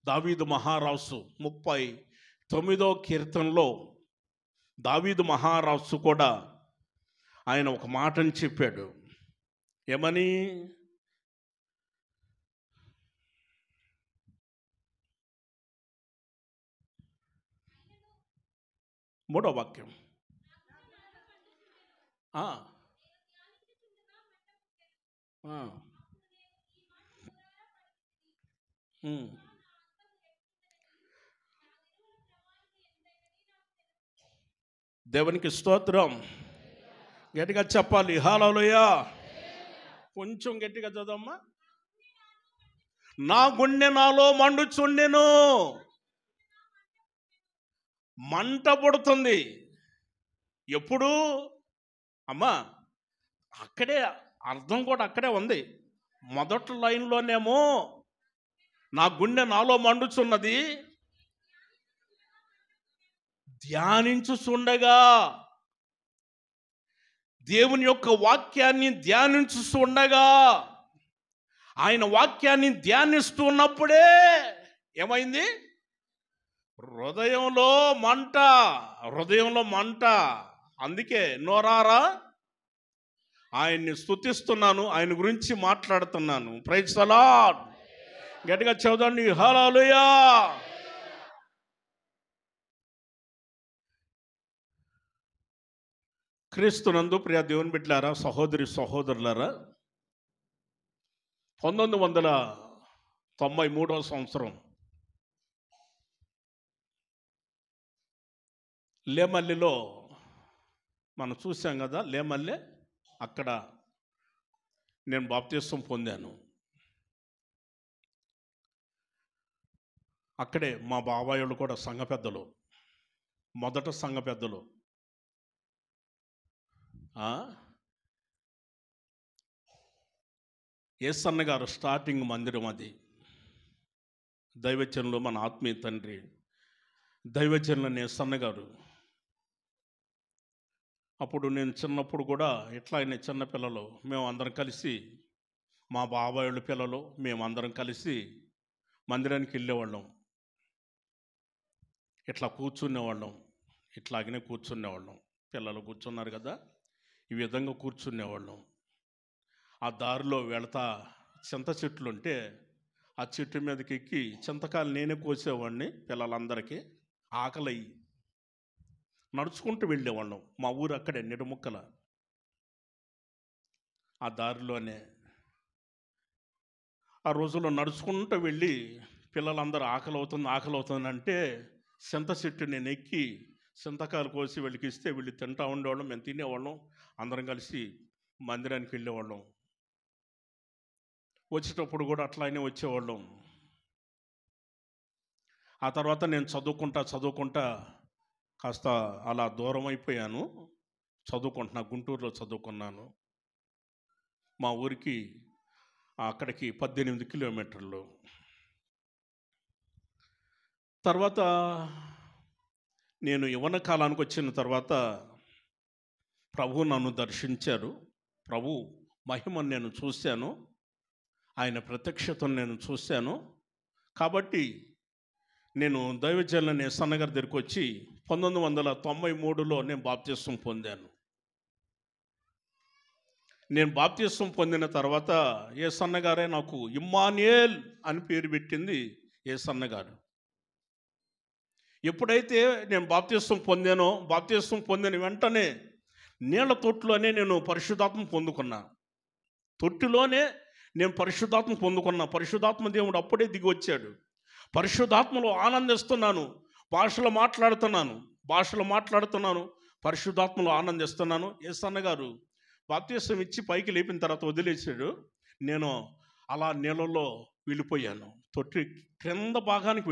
దావీదు మహారాజు 39వ కీర్తనలో దావీదు మహారాజు కూడా ఆయన ఒక మాటని చెప్పాడు. ఏమని? 3వ వాక్యం. దేవునికి స్తోత్రం. గట్టిగా చెప్పాలి హల్లెలూయా. కొంచెం గట్టిగా చదవమ్మా. నా గుండె నాలో మండుచుండెను. మంట పడుతుంది. ఎప్పుడు అమ్మా? అక్కడే అర్థం కూడా అక్కడే ఉంది. మొదటి లైన్లోనేమో నా గుండె నాలో మండుచున్నది, ధ్యానించుచుండగా, దేవుని యొక్క వాక్యాన్ని ధ్యానించుచుండగా, ఆయన వాక్యాన్ని ధ్యానిస్తున్నప్పుడే ఏమైంది? హృదయంలో మంట, హృదయంలో మంట. అందుకే నోరారా ఆయన్ని స్తుతిస్తున్నాను, ఆయన గురించి మాట్లాడుతున్నాను. Praise the Lord. గట్టిగా చదవండి హల్లెలూయా. క్రీస్తునందు ప్రియ దేవుని బిడ్డలారా, సహోదరి సహోదరులారా, 1993వ సంవత్సరం లేమల్లిలో మనం చూసాం కదా, లేమల్లె, అక్కడ నేను బాప్తిసం పొందాను. అక్కడే మా బాబాయ్ వాళ్ళు కూడా సంఘ పెద్దలు, మొదట సంఘ పెద్దలు. యేసన్న గారు స్టార్టింగ్ మందిరం అది. దైవజనులు మన ఆత్మీయ తండ్రి దైవజనులు యేసన్న గారు. అప్పుడు నేను చిన్నప్పుడు కూడా ఇట్లానే చిన్నపిల్లలు మేము అందరం కలిసి, మా బాబాయోళ్ళ పిల్లలు మేమందరం కలిసి మందిరానికి వెళ్ళేవాళ్ళం. ఇట్లా కూర్చునేవాళ్ళం, ఇట్లాగనే కూర్చునేవాళ్ళం. పిల్లలు కూర్చున్నారు కదా, ఈ విధంగా కూర్చునేవాళ్ళం. ఆ దారిలో వెళతా చింత చెట్లు ఉంటే ఆ చెట్టు మీదకి ఎక్కి చింతకాయలు నేనే కోసేవాడిని. పిల్లలందరికీ ఆకలి నడుచుకుంటూ వెళ్ళేవాళ్ళం. మా ఊరు అక్కడే నిడముక్కల. ఆ దారిలోనే ఆ రోజుల్లో నడుచుకుంటూ వెళ్ళి పిల్లలందరూ ఆకలి అవుతుంది అంటే చింత చెట్టు నేను ఎక్కి చింతకాయలు కోసి వీళ్ళకి ఇస్తే వీళ్ళు తింటూ ఉండేవాళ్ళం, మేము తినేవాళ్ళం. అందరం కలిసి మందిరానికి వెళ్ళేవాళ్ళం. వచ్చేటప్పుడు కూడా అట్లానే వచ్చేవాళ్ళం. ఆ తర్వాత నేను చదువుకుంటా కాస్త అలా దూరం అయిపోయాను. చదువుకుంటున్నా, గుంటూరులో చదువుకున్నాను. మా ఊరికి అక్కడికి 18 కిలోమీటర్లు. తర్వాత నేను యవ్వన కాలానికి వచ్చిన తర్వాత ప్రభు నన్ను దర్శించారు. ప్రభు మహిమను నేను చూశాను, ఆయన ప్రత్యక్షతను నేను చూశాను. కాబట్టి నేను దైవజనుల యేసన్న గారి దగ్గరికి వచ్చి 1993లో నేను బాప్తిసం పొందాను. నేను బాప్తిసం పొందిన తర్వాత యేసన్న గారే నాకు ఇమ్మానుయేల్ అని పేరు పెట్టింది యేసన్న గారు. ఎప్పుడైతే నేను బాప్తిస్వం పొందిన వెంటనే నీళ్ళ తొట్టులోనే నేను పరిశుద్ధాత్మ పొందుకున్నా. తొట్టిలోనే నేను పరిశుద్ధాత్మ పొందుకున్నా. పరిశుద్ధాత్మ దేవుడు అప్పుడే దిగి వచ్చాడు. పరిశుద్ధాత్మలో ఆనందిస్తున్నాను, భాషలు మాట్లాడుతున్నాను, పరిశుద్ధాత్మలో ఆనందిస్తున్నాను. యేసన్న గారు బాప్తిస్వం ఇచ్చి పైకి లేపిన తర్వాత వదిలేశాడు. నేను అలా నీళ్ళలో వెళ్ళిపోయాను. తొట్టి క్రింద భాగానికి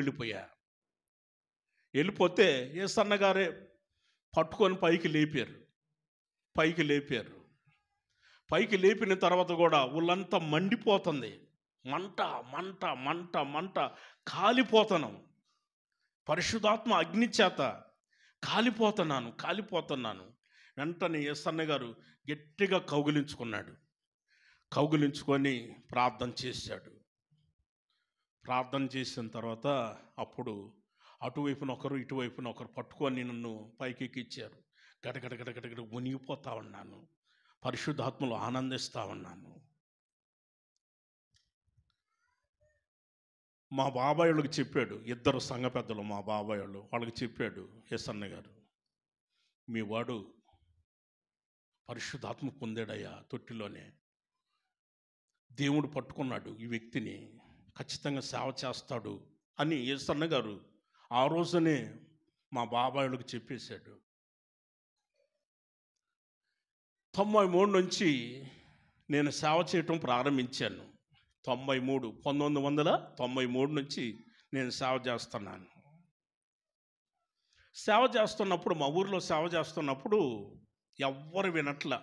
వెళ్ళిపోతే యేసన్న గారే పట్టుకొని పైకి లేపిన తర్వాత కూడా ఒళ్ళంతా మండిపోతుంది. మంట కాలిపోతున్నాం. పరిశుద్ధాత్మ అగ్ని చేత కాలిపోతున్నాను. వెంటనే యేసన్న గారు గట్టిగా కౌగిలించుకొని ప్రార్థన చేసిన తర్వాత అప్పుడు అటువైపున ఒకరు ఇటువైపున ఒకరు పట్టుకొని నన్ను పైకి ఎక్కించారు. గడగడ మునిగిపోతా ఉన్నాను, పరిశుద్ధాత్మలో ఆనందిస్తూ ఉన్నాను. మా బాబాయ్ వాళ్ళకి చెప్పాడు, ఇద్దరు సంఘ పెద్దలు మా బాబాయ్ వాళ్ళకి చెప్పాడు యేసన్న గారు, మీ వాడు పరిశుద్ధాత్మ పొందాడయ్యా, తొట్టిలోనే దేవుడు పట్టుకున్నాడు, ఈ వ్యక్తిని ఖచ్చితంగా సేవ చేస్తాడు అని యేసన్న గారు ఆ రోజునే మా బాబాయ్లకు చెప్పేశాడు. 93 నుంచి నేను సేవ చేయటం ప్రారంభించాను. 1993 నుంచి నేను సేవ చేస్తున్నాను. మా ఊరిలో సేవ చేస్తున్నప్పుడు ఎవ్వరు వినట్లా,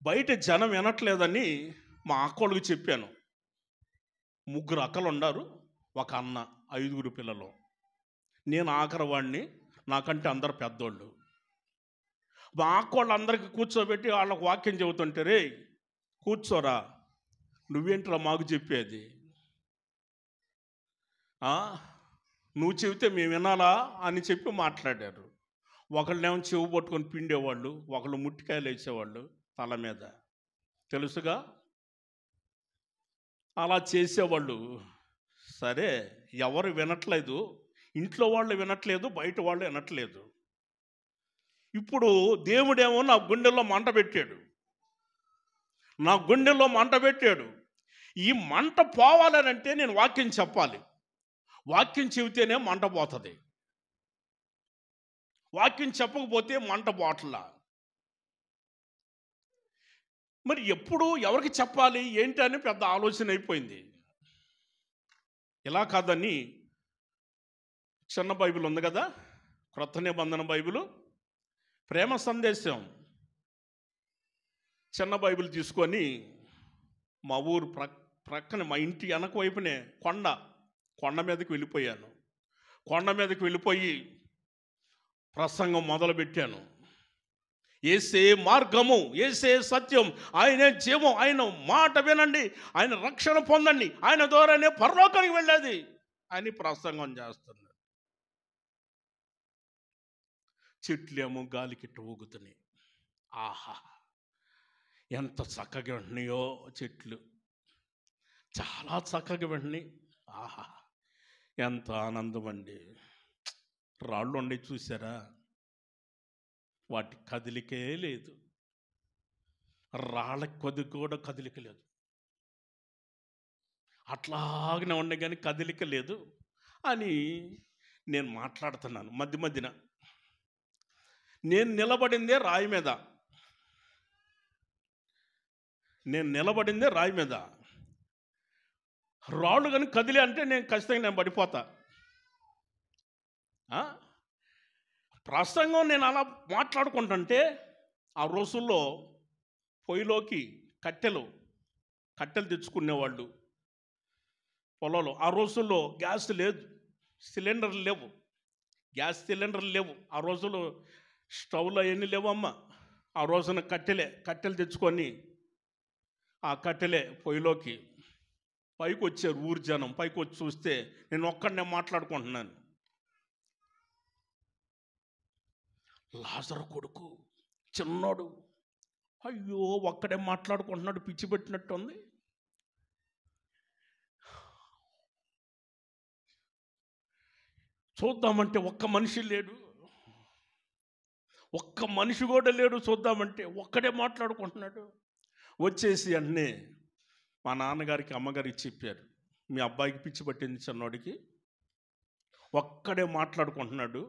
బయట జనం వినట్లేదని మా అక్కోళ్ళకి చెప్పాను. 3 అక్కలు ఉన్నారు, ఒక అన్న, 5 పిల్లలు. నేను ఆఖరి వాడిని, నాకంటే అందరు పెద్దోళ్ళు. మా అక్కోళ్ళందరికీ కూర్చోబెట్టి వాళ్ళకు వాక్యం చెబుతుంటే, రే కూర్చోరా, నువ్వేంట్రా మాకు చెప్పేది, నువ్వు చెబితే మేము వినాలా అని చెప్పి మాట్లాడారు. ఒకళ్ళేమో చెవు పట్టుకొని పిండేవాళ్ళు, ఒకళ్ళు ముట్టికాయలు వేసేవాళ్ళు తల మీద, తెలుసుగా అలా చేసేవాళ్ళు. సరే, ఎవరు వినట్లేదు, ఇంట్లో వాళ్ళు వినట్లేదు, బయట వాళ్ళు వినట్లేదు. ఇప్పుడు దేవుడేమో నా గుండెల్లో మంట పెట్టాడు. ఈ మంట పోవాలనంటే నేను వాక్యం చెప్పాలి. వాక్యం చెబితేనే మంట పోతుంది, వాక్యం చెప్పకపోతే మంట పోట్లా. మరి ఎప్పుడు ఎవరికి చెప్పాలి ఏంటి అని పెద్ద ఆలోచన అయిపోయింది. ఇలా కాదని చిన్న బైబిల్ ఉంది కదా, క్రొత్త నిబంధన బైబిలు, ప్రేమ సందేశం చిన్న బైబిల్ తీసుకొని మా ఊరు ప్రక్కన మా ఇంటి వెనక వైపునే కొండ మీదకి వెళ్ళిపోయాను. కొండ మీదకి వెళ్ళిపోయి ప్రసంగం మొదలుపెట్టాను. యేసే మార్గము, యేసే సత్యం, ఆయనే జీవం, ఆయన మాట వినండి, ఆయన రక్షణ పొందండి, ఆయన ద్వారానే పరలోకానికి వెళ్ళేది అని ప్రసంగం చేస్తున్నాడు. చెట్లేమో గాలికిట్టు ఊగుతున్నాయి. ఆహా, ఎంత చక్కగా ఉంటున్నాయో చెట్లు, చాలా చక్కగా ఉంటున్నాయి. ఆహా, ఎంత ఆనందం అండి. రాళ్ళు ఉండి చూసారా, వాటి కదిలికే లేదు, రాళ్ళ కొద్ది కూడా కదిలిక లేదు, అట్లాగనే ఉండే కానీ కదిలిక లేదు అని నేను మాట్లాడుతున్నాను. మధ్యన నేను నిలబడిందే రాయి మీద, రాళ్ళు కానీ కదిలి అంటే నేను ఖచ్చితంగా పడిపోతా. ప్రసంగం నేను అలా మాట్లాడుకుంటుంటే ఆ రోజుల్లో పొయ్యిలోకి కట్టెలు తెచ్చుకునేవాళ్ళు పొలంలో. ఆ రోజుల్లో గ్యాస్ లేదు, సిలిండర్లు లేవు. ఆ రోజుల్లో స్టవ్లో ఎన్ని లేవమ్మ. ఆ రోజున కట్టెలు తెచ్చుకొని ఆ కట్టెలే పొయ్యిలోకి పైకి వచ్చారు. ఊరి జనం పైకి వచ్చి చూస్తే నేను ఒక్కడనే మాట్లాడుకుంటున్నాను. లాజరు కొడుకు చిన్నోడు, అయ్యో ఒక్కడే మాట్లాడుకుంటున్నాడు, పిచ్చి పెట్టినట్టు ఉంది. చూద్దామంటే ఒక్క మనిషి లేడు, ఒక్క మనిషి కూడా లేడు. చూద్దామంటే ఒక్కడే మాట్లాడుకుంటున్నాడు. వచ్చేసి అన్నీ మా నాన్నగారికి అమ్మగారికి చెప్పారు, మీ అబ్బాయికి పిచ్చి పట్టింది చిన్నోడికి, ఒక్కడే మాట్లాడుకుంటున్నాడు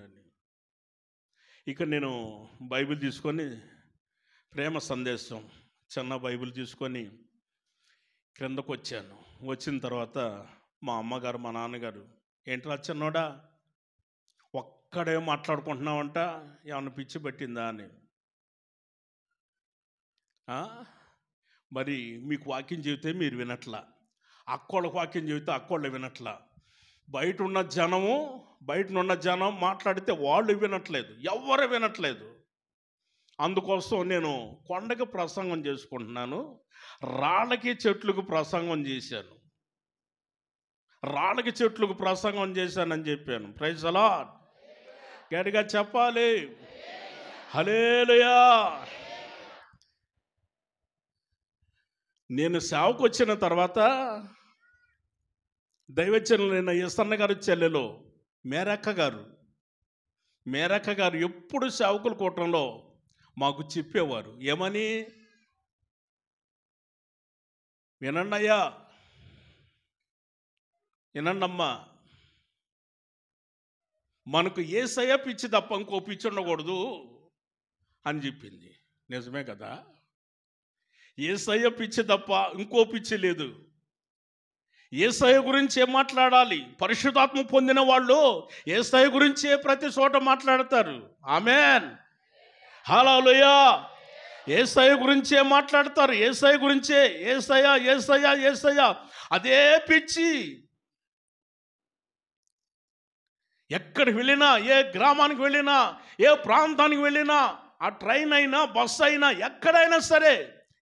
అని. ఇక నేను బైబిల్ తీసుకొని, ప్రేమ సందేశం చిన్న బైబిల్ తీసుకొని క్రిందకు వచ్చాను. వచ్చిన తర్వాత మా అమ్మగారు మా నాన్నగారు, ఏంట్రా చిన్నోడా ఒక్కడే మాట్లాడుకుంటున్నావంట, ఏమన్నా పిచ్చి పట్టిందా అని. మరి మీకు వాక్యం చెబితే మీరు వినట్లా, అక్కోళ్ళకి వాక్యం చెబితే అక్కోళ్ళు వినట్లా, బయట ఉన్న జనం మాట్లాడితే వాళ్ళు వినట్లేదు, ఎవ్వరు వినట్లేదు. అందుకోసం నేను కొండకి ప్రసంగం చేసుకుంటున్నాను, రాళ్ళకి చెట్లకు ప్రసంగం చేశాను, చేశానని చెప్పాను. Praise the Lord. గట్టిగా చెప్పాలి హల్లెలూయా. నేను సేవకు వచ్చిన తర్వాత దైవజనులైన ఎస్సన్న గారి చెల్లెలు మేరక్క గారు ఎప్పుడు సేవకుల కూటంలో మాకు చెప్పేవారు, ఏమని, వినండయ్యా, వినండమ్మా, మనకు యేసయ్య పిచ్చి తప్ప ఇంకో పిచ్చి ఉండకూడదు అని చెప్పింది. నిజమే కదా, యేసయ్య పిచ్చి తప్ప ఇంకో పిచ్చి లేదు. యేసయ్య గురించే మాట్లాడాలి. పరిశుద్ధాత్మ పొందిన వాళ్ళు యేసయ్య గురించే ప్రతి చోట మాట్లాడతారు. ఆమేన్, హల్లెలూయా. యేసయ్య గురించే మాట్లాడతారు, యేసయ్య గురించే, యేసయ్య. అదే పిచ్చి. ఎక్కడికి వెళ్ళినా, ఏ గ్రామానికి వెళ్ళినా, ఏ ప్రాంతానికి వెళ్ళినా, ఆ ట్రైన్ అయినా బస్సు అయినా ఎక్కడైనా సరే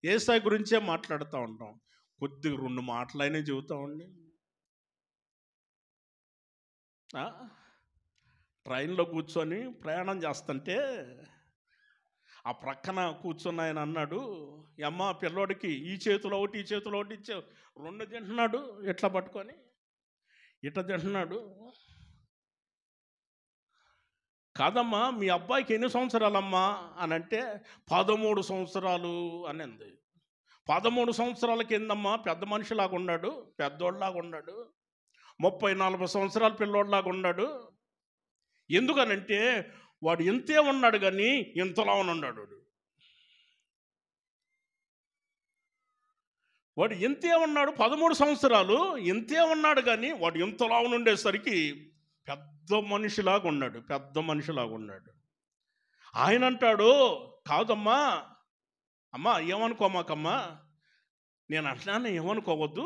యేసయ్య గురించే మాట్లాడుతూ ఉంటాం. కొద్దిగా 2 మాటలైనా చెబుతామండి. ట్రైన్లో కూర్చొని ప్రయాణం చేస్తుంటే ఆ ప్రక్కన కూర్చున్న ఆయన అన్నాడు, అమ్మ పిల్లోడికి ఈ చేతిలో ఒకటి ఇచ్చావు, 2 తింటున్నాడు, ఇట్లా పట్టుకొని ఇట్లా తింటున్నాడు. కాదమ్మా మీ అబ్బాయికి ఎన్ని సంవత్సరాలమ్మా అని అంటే 13 సంవత్సరాలు అని అంది. 13 సంవత్సరాల కిందమ్మా పెద్ద మనిషిలాగా ఉన్నాడు, పెద్దోళ్ళలాగా ఉన్నాడు, 30-40 సంవత్సరాల పిల్లోళ్ళలాగా ఉన్నాడు. ఎందుకనంటే వాడు ఇంతే ఉన్నాడు కానీ ఇంతలా ఉన్నాడు. వాడు ఇంతే ఉన్నాడు, 13 సంవత్సరాలు ఇంతే ఉన్నాడు కానీ వాడు ఇంతలా ఉండేసరికి పెద్ద మనిషిలాగా ఉన్నాడు. ఆయన అంటాడు, కాదమ్మా అమ్మా ఏమనుకోమాకమ్మా, నేను అంటున్నాను ఏమనుకోవద్దు,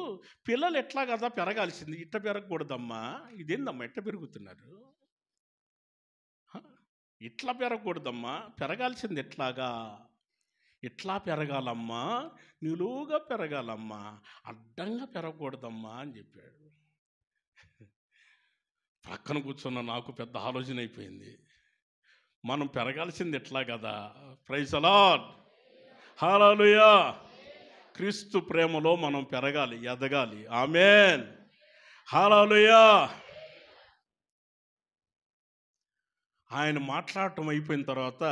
పిల్లలు ఎట్లా కదా పెరగాల్సింది, ఇట్లా పెరగకూడదమ్మా. ఇదేందమ్మా ఎట్లా పెరుగుతున్నారు, ఇట్లా పెరగకూడదమ్మా, పెరగాల్సింది ఇట్లా పెరగాలమ్మా, నిలువుగా పెరగాలమ్మా, అడ్డంగా పెరగకూడదమ్మా అని చెప్పాడు. పక్కన కూర్చున్న నాకు పెద్ద ఆలోచన అయిపోయింది. మనం పెరగాల్సింది ఎట్లా కదా. ప్రైజ్ ది లార్డ్, హల్లెలూయా. క్రీస్తు ప్రేమలో మనం పెరగాలి, ఎదగాలి. ఆమేన్, హల్లెలూయా. ఆయన మాట్లాడటం అయిపోయిన తర్వాత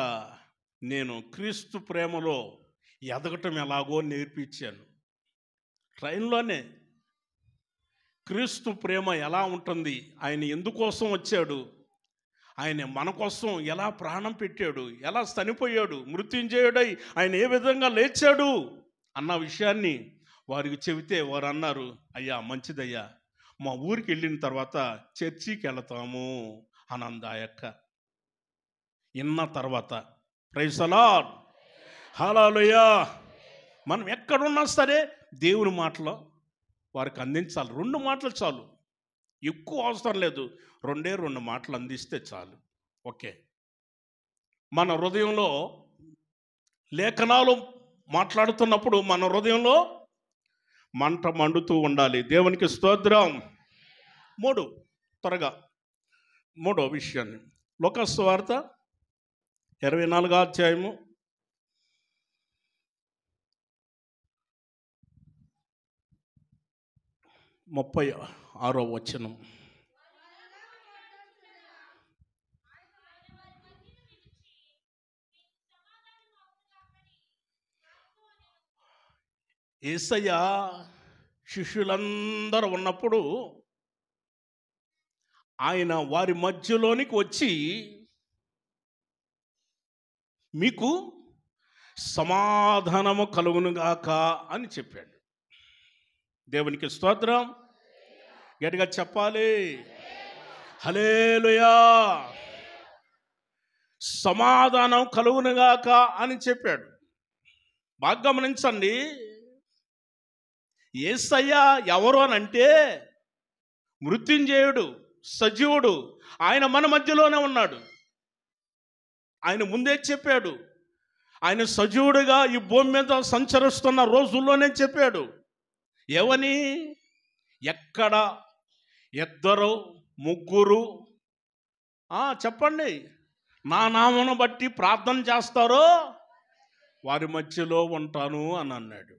నేను క్రీస్తు ప్రేమలో ఎదగటం ఎలాగో నేర్పించాను. ట్రైన్లోనే క్రీస్తు ప్రేమ ఎలా ఉంటుంది, ఆయన ఎందుకోసం వచ్చాడు, ఆయన మన కోసం ఎలా ప్రాణం పెట్టాడు, ఎలా చనిపోయాడు, మృత్యుంజయుడై ఆయన ఏ విధంగా లేచాడు అన్న విషయాన్ని వారికి చెబితే వారు అన్నారు, అయ్యా మంచిదయ్యా, మా ఊరికి వెళ్ళిన తర్వాత చర్చికి వెళతాము అని అందాయక్క. ఇన్న తర్వాత ప్రైజ్ ది లార్డ్, హల్లెలూయా. మనం ఎక్కడున్నా సరే దేవుని మాటలో వారికి అందించాలి. 2 మాటలు చాలు, ఎక్కువ అవసరం లేదు. 2 మాటలు అందిస్తే చాలు. ఓకే, మన హృదయంలో లేఖనాలు మాట్లాడుతున్నప్పుడు మన హృదయంలో మంట మండుతూ ఉండాలి. దేవునికి స్తోత్రం. 3 త్వరగా 3వ విషయాన్ని, లూకా సువార్త 24వ అధ్యాయము 36వ వచనం. యేసయ్య శిష్యులందరూ ఉన్నప్పుడు ఆయన వారి మధ్యలోనికి వచ్చి మీకు సమాధానము కలుగునుగాక అని చెప్పాడు. దేవునికి స్తోత్రం. గట్టిగా చెప్పాలి హల్లెలూయా. సమాధానం కలుగునుగాక అని చెప్పాడు. బాగా గమనించండి, యేసయ్య ఎవరు అని అంటే మృత్యుంజయుడు, సజీవుడు. ఆయన మన మధ్యలోనే ఉన్నాడు. ఆయన ముందే చెప్పాడు, ఆయన సజీవుడిగా ఈ భూమి మీద సంచరిస్తున్న రోజుల్లోనే చెప్పాడు. ఏవని? ఎక్కడ ఇద్దరు ముగ్గురు చెప్పండి నా నామమును బట్టి ప్రార్థన చేస్తారో వారి మధ్యలో ఉంటాను అని అన్నాడు.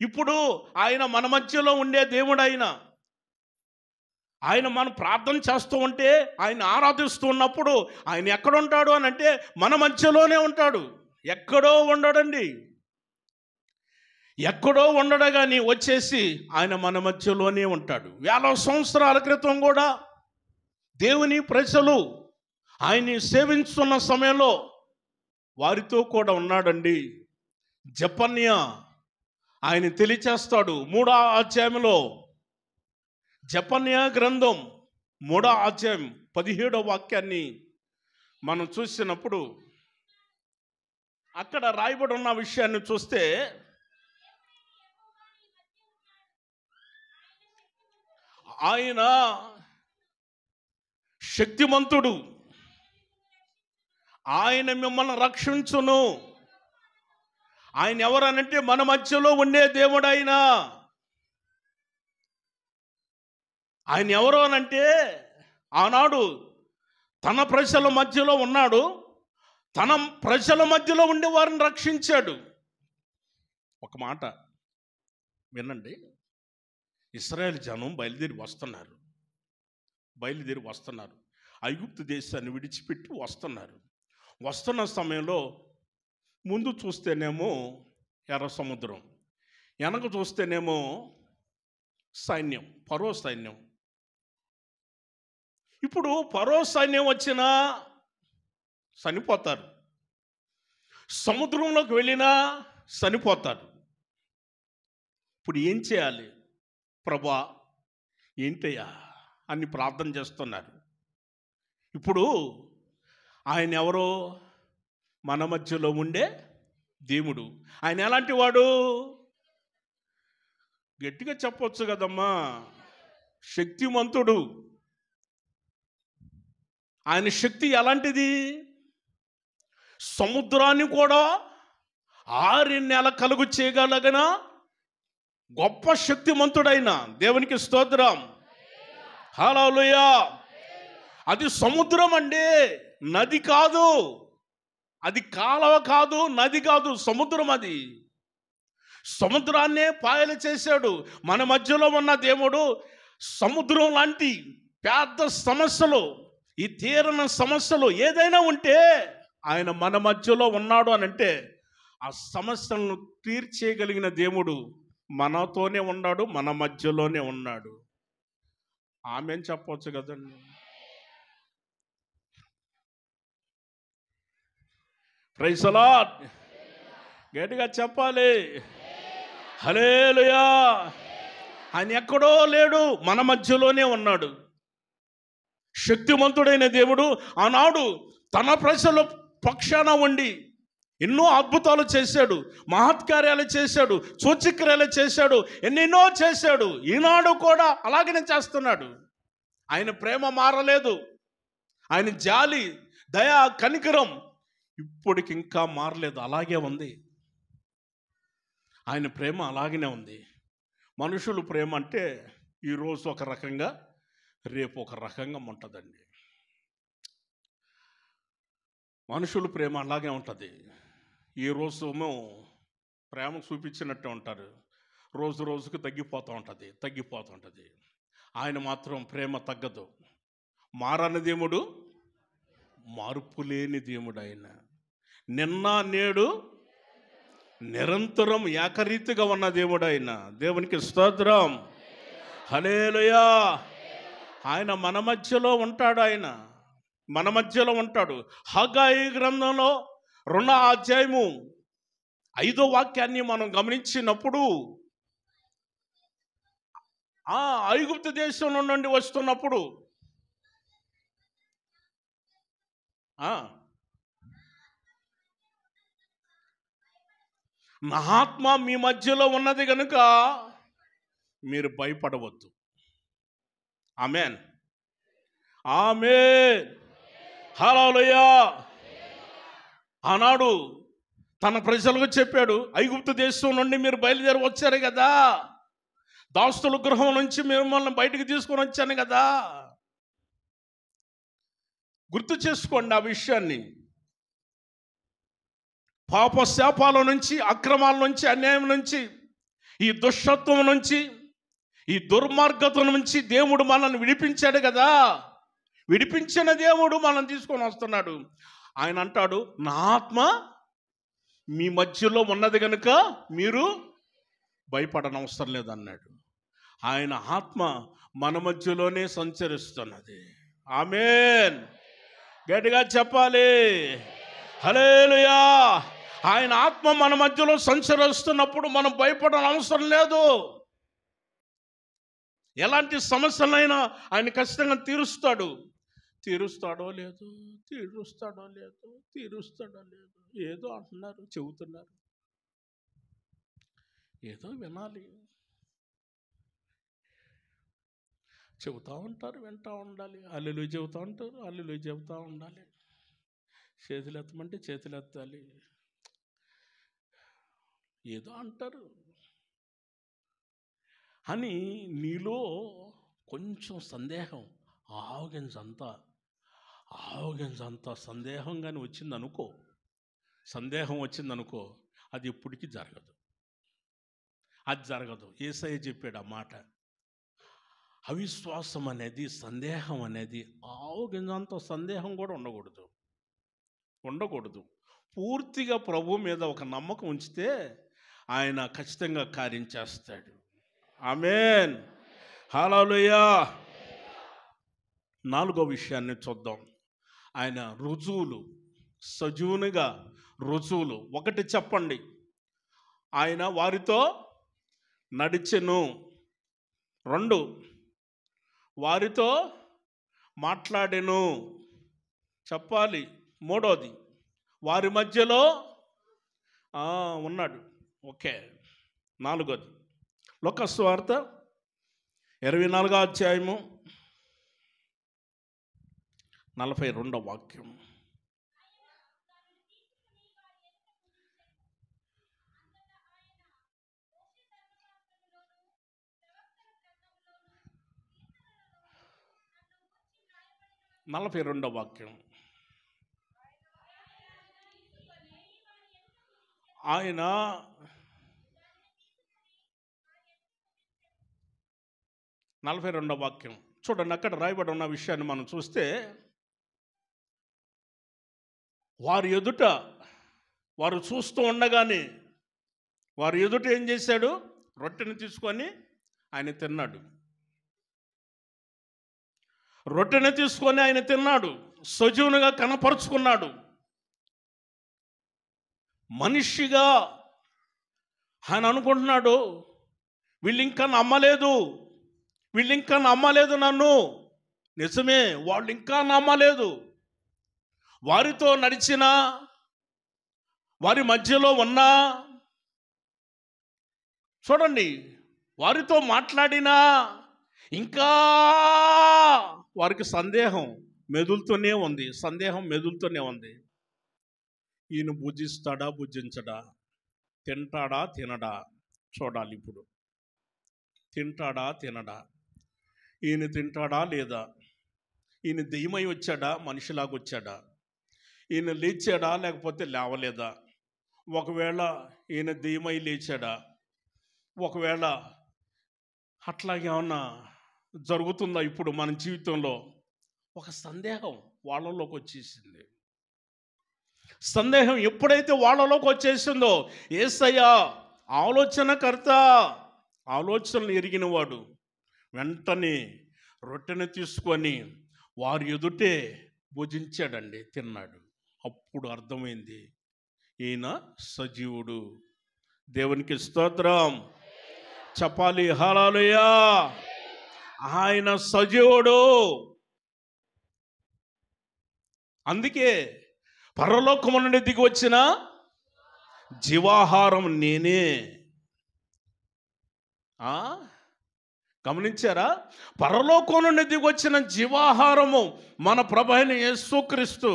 ఇప్పుడు ఆయన మన మధ్యలో ఉండే దేవుడు. ఆయన మనం ప్రార్థన చేస్తూ ఉంటే, ఆయన ఆరాధిస్తూ ఉన్నప్పుడు ఆయన ఎక్కడ ఉంటాడు అని అంటే మన మధ్యలోనే ఉంటాడు. ఎక్కడో ఉండడండి, ఎక్కడో ఉండడు కానీ వచ్చేసి ఆయన మన మధ్యలోనే ఉంటాడు. వేల సంవత్సరాల క్రితం కూడా దేవుని ప్రజలు ఆయన్ని సేవించుతున్న సమయంలో వారితో కూడా ఉన్నాడండి. జెఫన్యా ఆయన తెలియచేస్తాడు 3వ అధ్యాయంలో. జెఫన్యా గ్రంథం 3వ అధ్యాయం 17వ వాక్యాన్ని మనం చూసినప్పుడు అక్కడ రాయబడి ఉన్న విషయాన్ని చూస్తే, ఆయన శక్తిమంతుడు, ఆయన మిమ్మల్ని రక్షించును. ఆయన ఎవరనంటే మన మధ్యలో ఉండే దేవుడు. ఆయన ఎవరు అనంటే ఆనాడు తన ప్రజల మధ్యలో ఉన్నాడు, తన ప్రజల మధ్యలో ఉండే వారిని రక్షించాడు. ఒక మాట వినండి, ఇశ్రాయేల్ జనం బయలుదేరి వస్తున్నారు. ఐగుప్తు దేశాన్ని విడిచిపెట్టి వస్తున్న సమయంలో ముందు చూస్తేనేమో ఎర్ర సముద్రం, వెనక చూస్తేనేమో సైన్యం, ఫరో సైన్యం. ఇప్పుడు ఫరో సైన్యం వచ్చినా చనిపోతారు, సముద్రంలోకి వెళ్ళినా చనిపోతారు. ఇప్పుడు ఏం చేయాలి ప్రభా, ఏంటయ్యా అని ప్రార్థన చేస్తున్నారు. ఇప్పుడు ఆయన ఎవరో మన మధ్యలో ఉండే దేవుడు. ఆయన ఎలాంటి వాడు? గట్టిగా చెప్పొచ్చు కదమ్మా, శక్తిమంతుడు. ఆయన శక్తి ఎలాంటిది? సముద్రాన్ని కూడా 6 నెలలు కలుగు చేయగలిగిన గొప్ప శక్తిమంతుడైన దేవునికి స్తోత్రం. హల్లెలూయా. అది సముద్రం అండి, నది కాదు. అది కాలవ కాదు, నది కాదు, సముద్రం. అది సముద్రాన్నే పాయలు చేశాడు. మన మధ్యలో ఉన్న దేవుడు సముద్రం లాంటి పెద్ద సమస్యలు, ఈ తీరన సమస్యలు ఏదైనా ఉంటే ఆయన మన మధ్యలో ఉన్నాడు అని అంటే ఆ సమస్యలను తీర్చేయగలిగిన దేవుడు మనతోనే ఉన్నాడు, మన మధ్యలోనే ఉన్నాడు. ఆమెన్ చెప్పవచ్చు కదండి. Praise the Lord. గట్టిగా చెప్పాలి హల్లెలూయా. ఆయన ఎక్కడో లేడు, మన మధ్యలోనే ఉన్నాడు. శక్తిమంతుడైన దేవుడు ఆనాడు తన ప్రజల పక్షాన ఉండి ఎన్నో అద్భుతాలు చేశాడు, మహత్కార్యాలు చేశాడు, సూచక్రియలు చేశాడు, ఎన్నెన్నో చేశాడు. ఈనాడు కూడా అలాగనే చేస్తున్నాడు. ఆయన ప్రేమ మారలేదు. ఆయన జాలి, దయ, కనికరం ఇప్పటికి ఇంకా మారలేదు, అలాగే ఉంది. ఆయన ప్రేమ అలాగనే ఉంది. మనుషులు ప్రేమ అంటే ఈరోజు ఒక రకంగా, రేపు ఒక రకంగా ఉంటుందండి. మనుషుల ప్రేమ అలాగే ఉంటుంది. ఈరోజు ప్రేమ చూపించినట్టు ఉంటారు, రోజు రోజుకు తగ్గిపోతూ ఉంటుంది. ఆయన మాత్రం ప్రేమ తగ్గదు. మారని దేవుడు, మార్పు లేని దేవుడు. ఆయన నిన్న నేడు నిరంతరం ఏకరీతిగా ఉన్న దేవుడు ఆయన. దేవునికి స్తోత్రం. హల్లెలూయా. ఆయన మన మధ్యలో ఉంటాడు. ఆయన మన మధ్యలో ఉంటాడు. హగ్గయి గ్రంథంలో 2వ అధ్యాయము 5వ వాక్యాన్ని మనం గమనించినప్పుడు, ఐగుప్తు దేశం నుండి వస్తున్నప్పుడు నా ఆత్మ మీ మధ్యలో ఉన్నది కనుక మీరు భయపడవద్దు. ఆమేన్, ఆమేన్, హల్లెలూయా. ఆనాడు తన ప్రజలకు చెప్పాడు, ఐగుప్తు దేశం నుండి మీరు బయలుదేరి వచ్చారు కదా, దాస్తుల గృహం నుంచి మిమ్మల్ని బయటికి తీసుకొని వచ్చాను కదా. గుర్తు చేసుకోండి ఆ విషయాన్ని. పాప శాపాల నుంచి, అక్రమాల నుంచి, అన్యాయం నుంచి, ఈ దుష్టత్వం నుంచి, ఈ దుర్మార్గత నుంచి దేవుడు మనల్ని విడిపించాడు కదా. విడిపించిన దేవుడు మనల్ని తీసుకొని వస్తున్నాడు. ఆయన అంటాడు, నా ఆత్మ మీ మధ్యలో ఉన్నది కనుక మీరు భయపడనవసరం లేదన్నాడు. ఆయన ఆత్మ మన మధ్యలోనే సంచరిస్తున్నది. ఆమేన్, గట్టిగా చెప్పాలి. హల్లెలూయా. ఆయన ఆత్మ మన మధ్యలో సంచరిస్తున్నప్పుడు మనం భయపడని అవసరం లేదు. ఎలాంటి సమస్యలైనా ఆయన ఖచ్చితంగా తీరుస్తాడో లేదు, తీరుస్తాడో లేదు. ఏదో అంటున్నారు, చెబుతున్నారు, ఏదో వినాలి, చెబుతూ ఉంటారు, వింటూ ఉండాలి. హల్లెలూయా చెబుతూ ఉంటారు, హల్లెలూయా చెబుతూ ఉండాలి. చేతులు ఎత్తమంటే చేతులు ఎత్తాలి. ఏదో అంటారు అని నీలో కొంచెం సందేహం, ఆవగింజంతా సందేహం కానీ సందేహం వచ్చిందనుకో, అది ఎప్పటికీ జరగదు. యేసయ్య చెప్పాడు ఆ మాట. అవిశ్వాసం అనేది, సందేహం అనేది, ఆవగింజంత సందేహం కూడా ఉండకూడదు. పూర్తిగా ప్రభు మీద ఒక నమ్మకం ఉంచితే ఆయన ఖచ్చితంగా కార్యం చేస్తాడు. ఆమేన్, హల్లెలూయా. 4వ విషయాన్ని చూద్దాం. ఆయన రుజువులు, సజీవునిగా రుజువులు. 1 చెప్పండి, ఆయన వారితో నడిచెను. 2, వారితో మాట్లాడెను. చెప్పాలి. 3వది, వారి మధ్యలో ఉన్నాడు. ఓకే. 4వది, లూకా సువార్త 24వ అధ్యాయము 42వ వాక్యం. ఆయన 42వ వాక్యం చూడండి. అక్కడ రాయబడి ఉన్న విషయాన్ని మనం చూస్తే, వారి ఎదుట, వారు చూస్తూ ఉండగానే వారి ఎదుట ఏం చేశాడు? రొట్టెని తీసుకొని ఆయన తిన్నాడు. సజీవునిగా కనపరుచుకున్నాడు. మనిషిగా ఆయన అనుకుంటున్నాడు, వీళ్ళు ఇంకా నమ్మలేదు నన్ను. నిజమే, వాళ్ళు ఇంకా నమ్మలేదు. వారితో నడిచిన, వారి మధ్యలో ఉన్నా, చూడండి, వారితో మాట్లాడినా ఇంకా వారికి సందేహం మెదులుతూనే ఉంది. ఈయన భుజిస్తాడా, భుజించడా, తింటాడా, తినడా చూడాలి. ఇప్పుడు తింటాడా, తినడా, ఈయన తింటాడా లేదా, ఈయన దెయ్యమై వచ్చాడా, మనిషిలాగా వచ్చాడా, ఈయన లేచాడా లేకపోతే లేవలేదా, ఒకవేళ ఈయన దెయ్యమై లేచాడా, ఒకవేళ అట్లాగేమన్నా జరుగుతుందా ఇప్పుడు మన జీవితంలో? ఒక సందేహం వాళ్ళలోకి వచ్చేసింది. సందేహం ఎప్పుడైతే వాళ్ళలోకి వచ్చేసిందో, యేసయ్య ఆలోచనకర్త, ఆలోచనలు ఎరిగినవాడు, వెంటనే రొట్టెను తీసుకొని వారి ఎదుటే భుజించాడండి, తిన్నాడు. అప్పుడు అర్థమైంది, ఈయన సజీవుడు. దేవునికి స్తోత్రం చెప్పాలి, హల్లెలూయా. ఆయన సజీవుడు. అందుకే పరలోకము నుండి దిగి వచ్చిన జీవాహారం నేనే. గమనించారా? పరలోకం నుండి దిగి వచ్చిన జీవాహారము మన ప్రభు అయిన యేసుక్రీస్తు.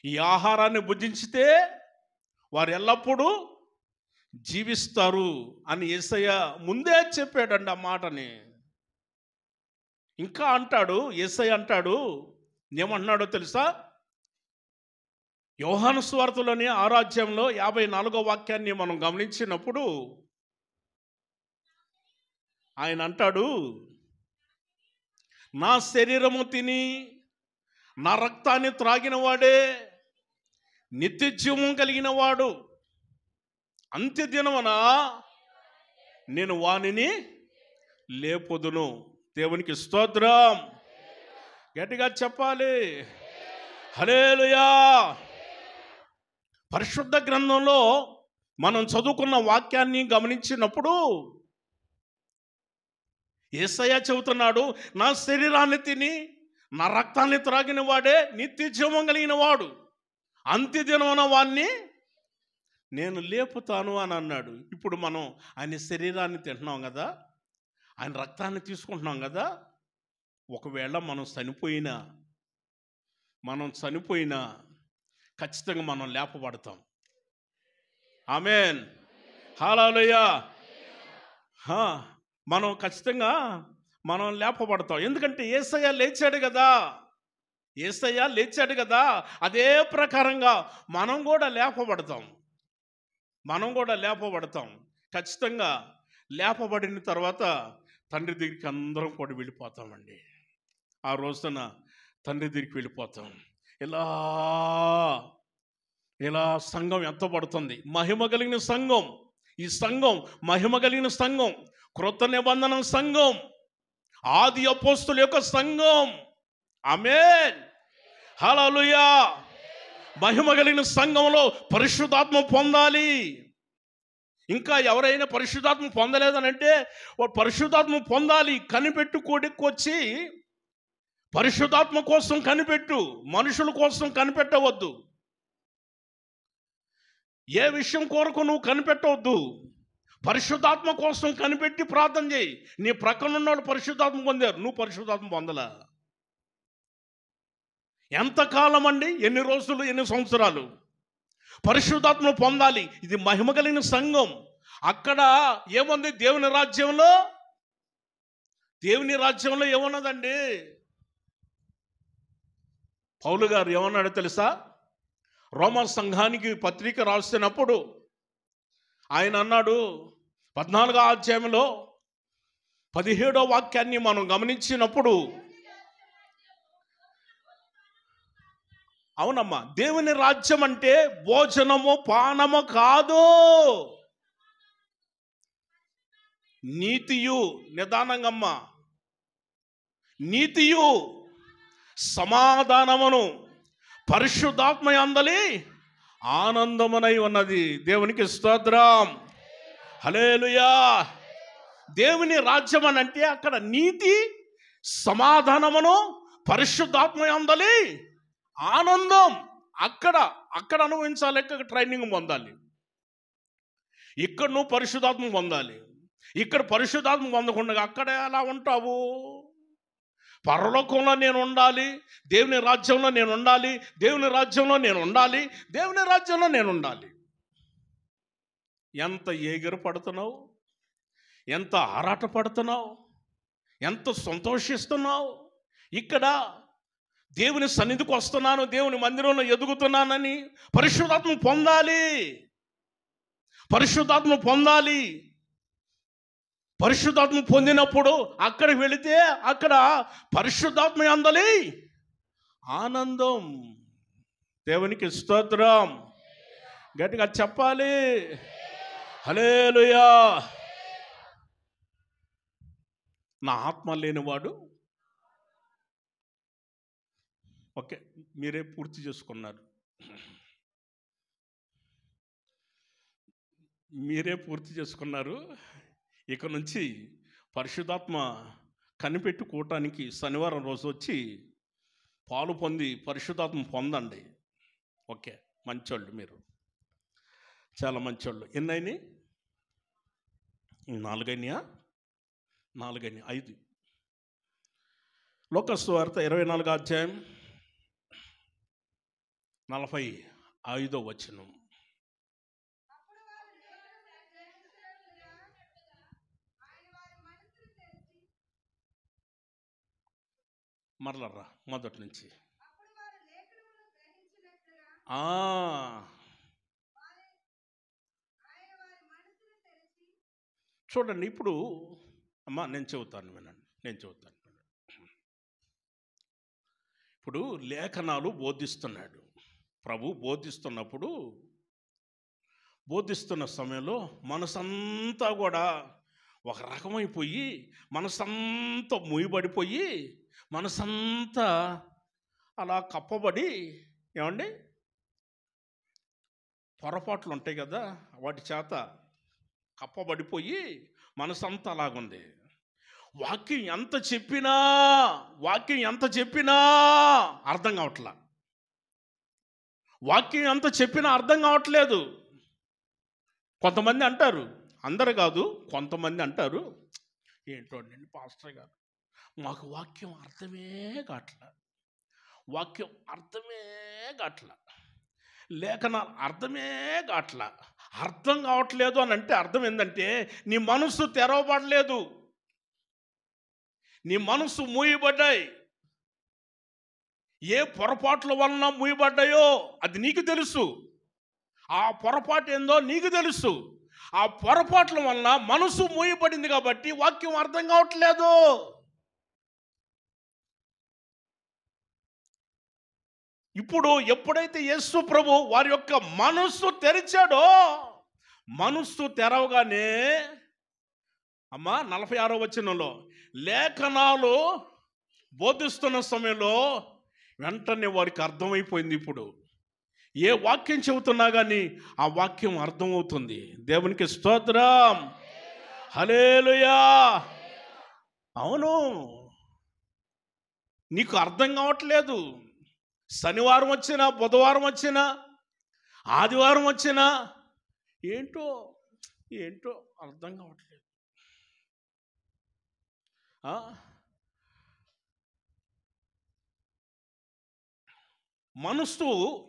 ఈ ఆహారాన్ని భుజించితే వారు ఎల్లప్పుడూ జీవిస్తారు అని యేసయ్య ముందే చెప్పాడండి ఆ మాటని. ఇంకా అంటాడు, యేసయ్య అంటాడు, ఏమంటున్నాడో తెలుసా? యోహాను సువార్తలోని 6వ అధ్యాయంలో 54వ వాక్యాన్ని మనం గమనించినప్పుడు ఆయన అంటాడు, నా శరీరము తిని నా రక్తాన్ని త్రాగిన వాడే నిత్య జీవం కలిగిన వాడు, అంత్యదినమున నేను వానిని లేపుదును. దేవునికి స్తోత్రం గట్టిగా చెప్పాలి, హల్లెలూయా. పరిశుద్ధ గ్రంథంలో మనం చదువుకున్న వాక్యాన్ని గమనించినప్పుడు యేసయ్య చెబుతున్నాడు, నా శరీరాన్ని తిని నా రక్తాన్ని త్రాగిన వాడే నిత్య జీవం కలిగిన వాడు, అంత్యదినమున వాణ్ణి నేను లేపుతాను అని అన్నాడు. ఇప్పుడు మనం ఆయన శరీరాన్ని తింటున్నాం కదా, ఆయన రక్తాన్ని తీసుకుంటున్నాం కదా. ఒకవేళ మనం చనిపోయినా ఖచ్చితంగా మనం లేపబడతాం. ఆమేన్, హల్లెలూయా. మనం ఖచ్చితంగా లేపబడతాం. ఎందుకంటే యేసయ్య లేచాడు కదా, యేసయ్య లేచాడు కదా. అదే ప్రకారంగా మనం కూడా లేపబడతాం. ఖచ్చితంగా లేపబడిన తర్వాత తండ్రి దగ్గరికి అందరం కూడా వెళ్ళిపోతామండి. ఆ రోజున తండ్రి దగ్గరికి వెళ్ళిపోతాం. ఇలా సంఘం ఎత్తబడుతుంది, మహిమ కలిగిన సంఘం. ఈ సంఘం మహిమ కలిగిన సంఘం, క్రొత్త నిబంధన సంఘం, ఆది అపోస్తుల యొక్క సంఘం. ఆమేన్, హల్లెలూయా. మహిమ కలిగిన సంఘంలో పరిశుద్ధాత్మ పొందాలి. ఇంకా ఎవరైనా పరిశుద్ధాత్మ పొందలేదనంటే పరిశుద్ధాత్మ పొందాలి. కనిపెట్టు కోడికొచ్చి పరిశుద్ధాత్మ కోసం కనిపెట్టు, మనుషుల కోసం కనిపెట్టవద్దు. ఏ విషయం కొరకు నువ్వు కనిపెట్టవద్దు, పరిశుద్ధాత్మ కోసం కనిపెట్టి ప్రార్థన చేయి. నీ ప్రక్కన ఉన్నవాడు పరిశుద్ధాత్మ పొందారు, నువ్వు పరిశుద్ధాత్మ పొందలా. ఎంతకాలం అండి? ఎన్ని రోజులు, ఎన్ని సంవత్సరాలు? పరిశుద్ధాత్మ పొందాలి. ఇది మహిమ కలిగిన సంఘం. అక్కడ ఏముంది? దేవుని రాజ్యంలో ఏమున్నదండి? పౌలు గారు ఏమన్నాడో తెలుసా? రోమా సంఘానికి పత్రిక రాస్తున్నప్పుడు ఆయన అన్నాడు, 14వ అధ్యాయంలో 17వ వాక్యాన్ని మనం గమనించినప్పుడు, అవునమ్మా, దేవుని రాజ్యం అంటే భోజనము పానము కాదు, నీతియు, నిదానంగమ్మా, నీతియు సమాధానమును పరిశుద్ధాత్మ యందలి ఆనందమునై ఉన్నది. దేవునికి స్తోత్రం, హల్లెలూయా. దేవుని రాజ్యం అని అంటే అక్కడ నీతి, సమాధానమును, పరిశుద్ధాత్మ యందలి ఆనందం. అక్కడ అనుభవించాలి, ట్రైనింగ్ పొందాలి. ఇక్కడ నువ్వు పరిశుద్ధాత్మ పొందాలి. ఇక్కడ పరిశుద్ధాత్మ పొందకుండా అక్కడ ఎలా ఉంటావు? పరలోకంలో నేను ఉండాలి, దేవుని రాజ్యంలో నేను ఉండాలి, దేవుని రాజ్యంలో నేను ఉండాలి, దేవుని రాజ్యంలో నేను ఉండాలి. ఎంత ఎగిరి పడుతున్నావు, ఎంత ఆరాట పడుతున్నావు, ఎంత సంతోషిస్తున్నావు. ఇక్కడ దేవుని సన్నిధికి వస్తున్నాను, దేవుని మందిరంలో ఎదుగుతున్నానని పరిశుద్ధాత్మ పొందాలి. పరిశుద్ధాత్మ పొందాలి. పరిశుద్ధాత్మ పొందినప్పుడు అక్కడికి వెళితే అక్కడ పరిశుద్ధాత్మ యందలి ఆనందం. దేవునికి స్తోత్రం. గట్టిగా చెప్పాలి, హల్లెలూయా. నా ఆత్మ లేనివాడు, ఓకే, మీరే పూర్తి చేసుకున్నారు, మీరే పూర్తి చేసుకున్నారు. ఇక నుంచి పరిశుద్ధాత్మ కనిపెట్టుకోవటానికి శనివారం రోజు వచ్చి పాలు పొంది పరిశుద్ధాత్మ పొందండి. ఓకే, మంచోళ్ళు, మీరు చాలా మంచోళ్ళు. ఎన్నైనాయి? 4 అయినాయా? 4 అయినాయి, 5. లోకాసు వార్త 24వ అధ్యాయం 45వ వచనం. మరలరా మొదటి నుంచి. చూడండి, ఇప్పుడు అమ్మా నేను చెబుతాను, వినండి, నేను చెబుతాను. ఇప్పుడు లేఖనాలు బోధిస్తున్నాడు ప్రభు. బోధిస్తున్నప్పుడు, బోధిస్తున్న సమయంలో మనసంతా కూడా ఒక రకమైపోయి, మనసంతా ముయ్యబడిపోయి, మనసంతా అలా కప్పబడి, ఏమండి, పొరపాట్లు ఉంటాయి కదా, వాటి చేత కప్పబడిపోయి మనసంతా అలాగుంది. వాక్యం ఎంత చెప్పినా అర్థం కావట్లా. వాక్యం ఎంత చెప్పినా అర్థం కావట్లేదు. కొంతమంది అంటారు, అందరు కాదు, కొంతమంది అంటారు, ఏంటో అండి పాస్టర్ గారు, మాకు వాక్యం అర్థమే కావట్లా, వాక్యం అర్థమే కావట్లా, లేఖనాలు అర్థమే కావట్లా. అర్థం కావట్లేదు అని అంటే అర్థం ఏంటంటే నీ మనసు తెరవబడలేదు, నీ మనసు మూయబడ్డాయి. ఏ పొరపాట్ల వలన మూయబడ్డాయో అది నీకు తెలుసు. ఆ పొరపాటు ఏందో నీకు తెలుసు. ఆ పొరపాట్ల వలన మనసు మూయబడింది కాబట్టి వాక్యం అర్థం కావట్లేదు. ఇప్పుడు ఎప్పుడైతే యేసు ప్రభు వారి యొక్క మనస్సు తెరిచాడో, మనస్సు తెరవగానే అమ్మా 46వ వచనంలో లేఖనాలు బోధిస్తున్న సమయంలో వెంటనే వారికి అర్థమైపోయింది. ఇప్పుడు ఏ వాక్యం చెబుతున్నా కానీ ఆ వాక్యం అర్థమవుతుంది. దేవునికి స్తోత్రం, హల్లెలూయా. అవును, నీకు అర్థం కావట్లేదు. శనివారం వచ్చినా, బుధవారం వచ్చినా, ఆదివారం వచ్చినా ఏంటో అర్థం కావట్లేదు.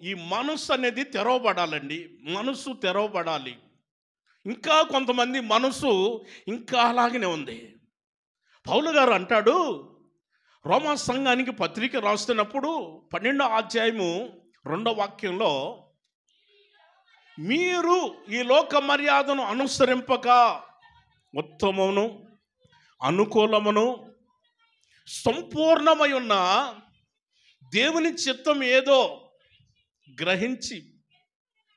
ఈ మనస్సు అనేది తెరవబడాలండి. మనస్సు తెరవబడాలి. ఇంకా కొంతమంది మనస్సు ఇంకా అలాగనే ఉంది. పౌలు గారు అంటాడు, రోమా సంఘానికి పత్రిక రాస్తున్నప్పుడు 12వ అధ్యాయము 2వ వాక్యంలో, మీరు ఈ లోక మర్యాదను అనుసరింపక ఉత్తమమును అనుకూలమును సంపూర్ణమై ఉన్న దేవుని చిత్తం ఏదో గ్రహించి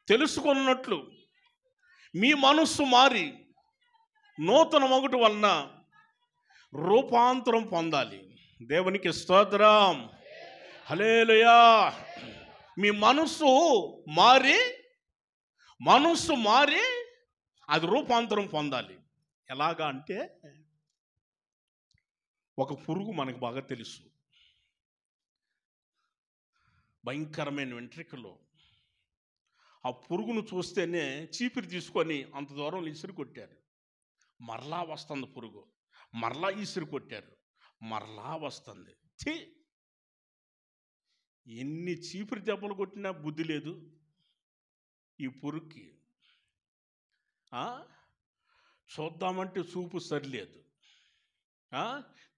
తెలుసుకున్నట్లు మీ మనస్సు మారి నూతన మొగటు వలన రూపాంతరం పొందాలి. దేవునికి స్తోత్రం, హల్లెలూయా. మీ మనస్సు మారి అది రూపాంతరం పొందాలి. ఎలాగా అంటే, ఒక పురుగు మనకు బాగా తెలుసు, భయంకరమైన వెంట్రుకలు. ఆ పురుగును చూస్తేనే చీపిరి తీసుకొని అంత దూరం ఇసురు కొట్టారు, మరలా వస్తుంది పురుగు, మరలా ఇసురు కొట్టారు, మరలా వస్తుంది. ఎన్ని చీపిరి దెబ్బలు కొట్టినా బుద్ధి లేదు ఈ పురుగుకి. చూద్దామంటే చూపు సరిలేదు.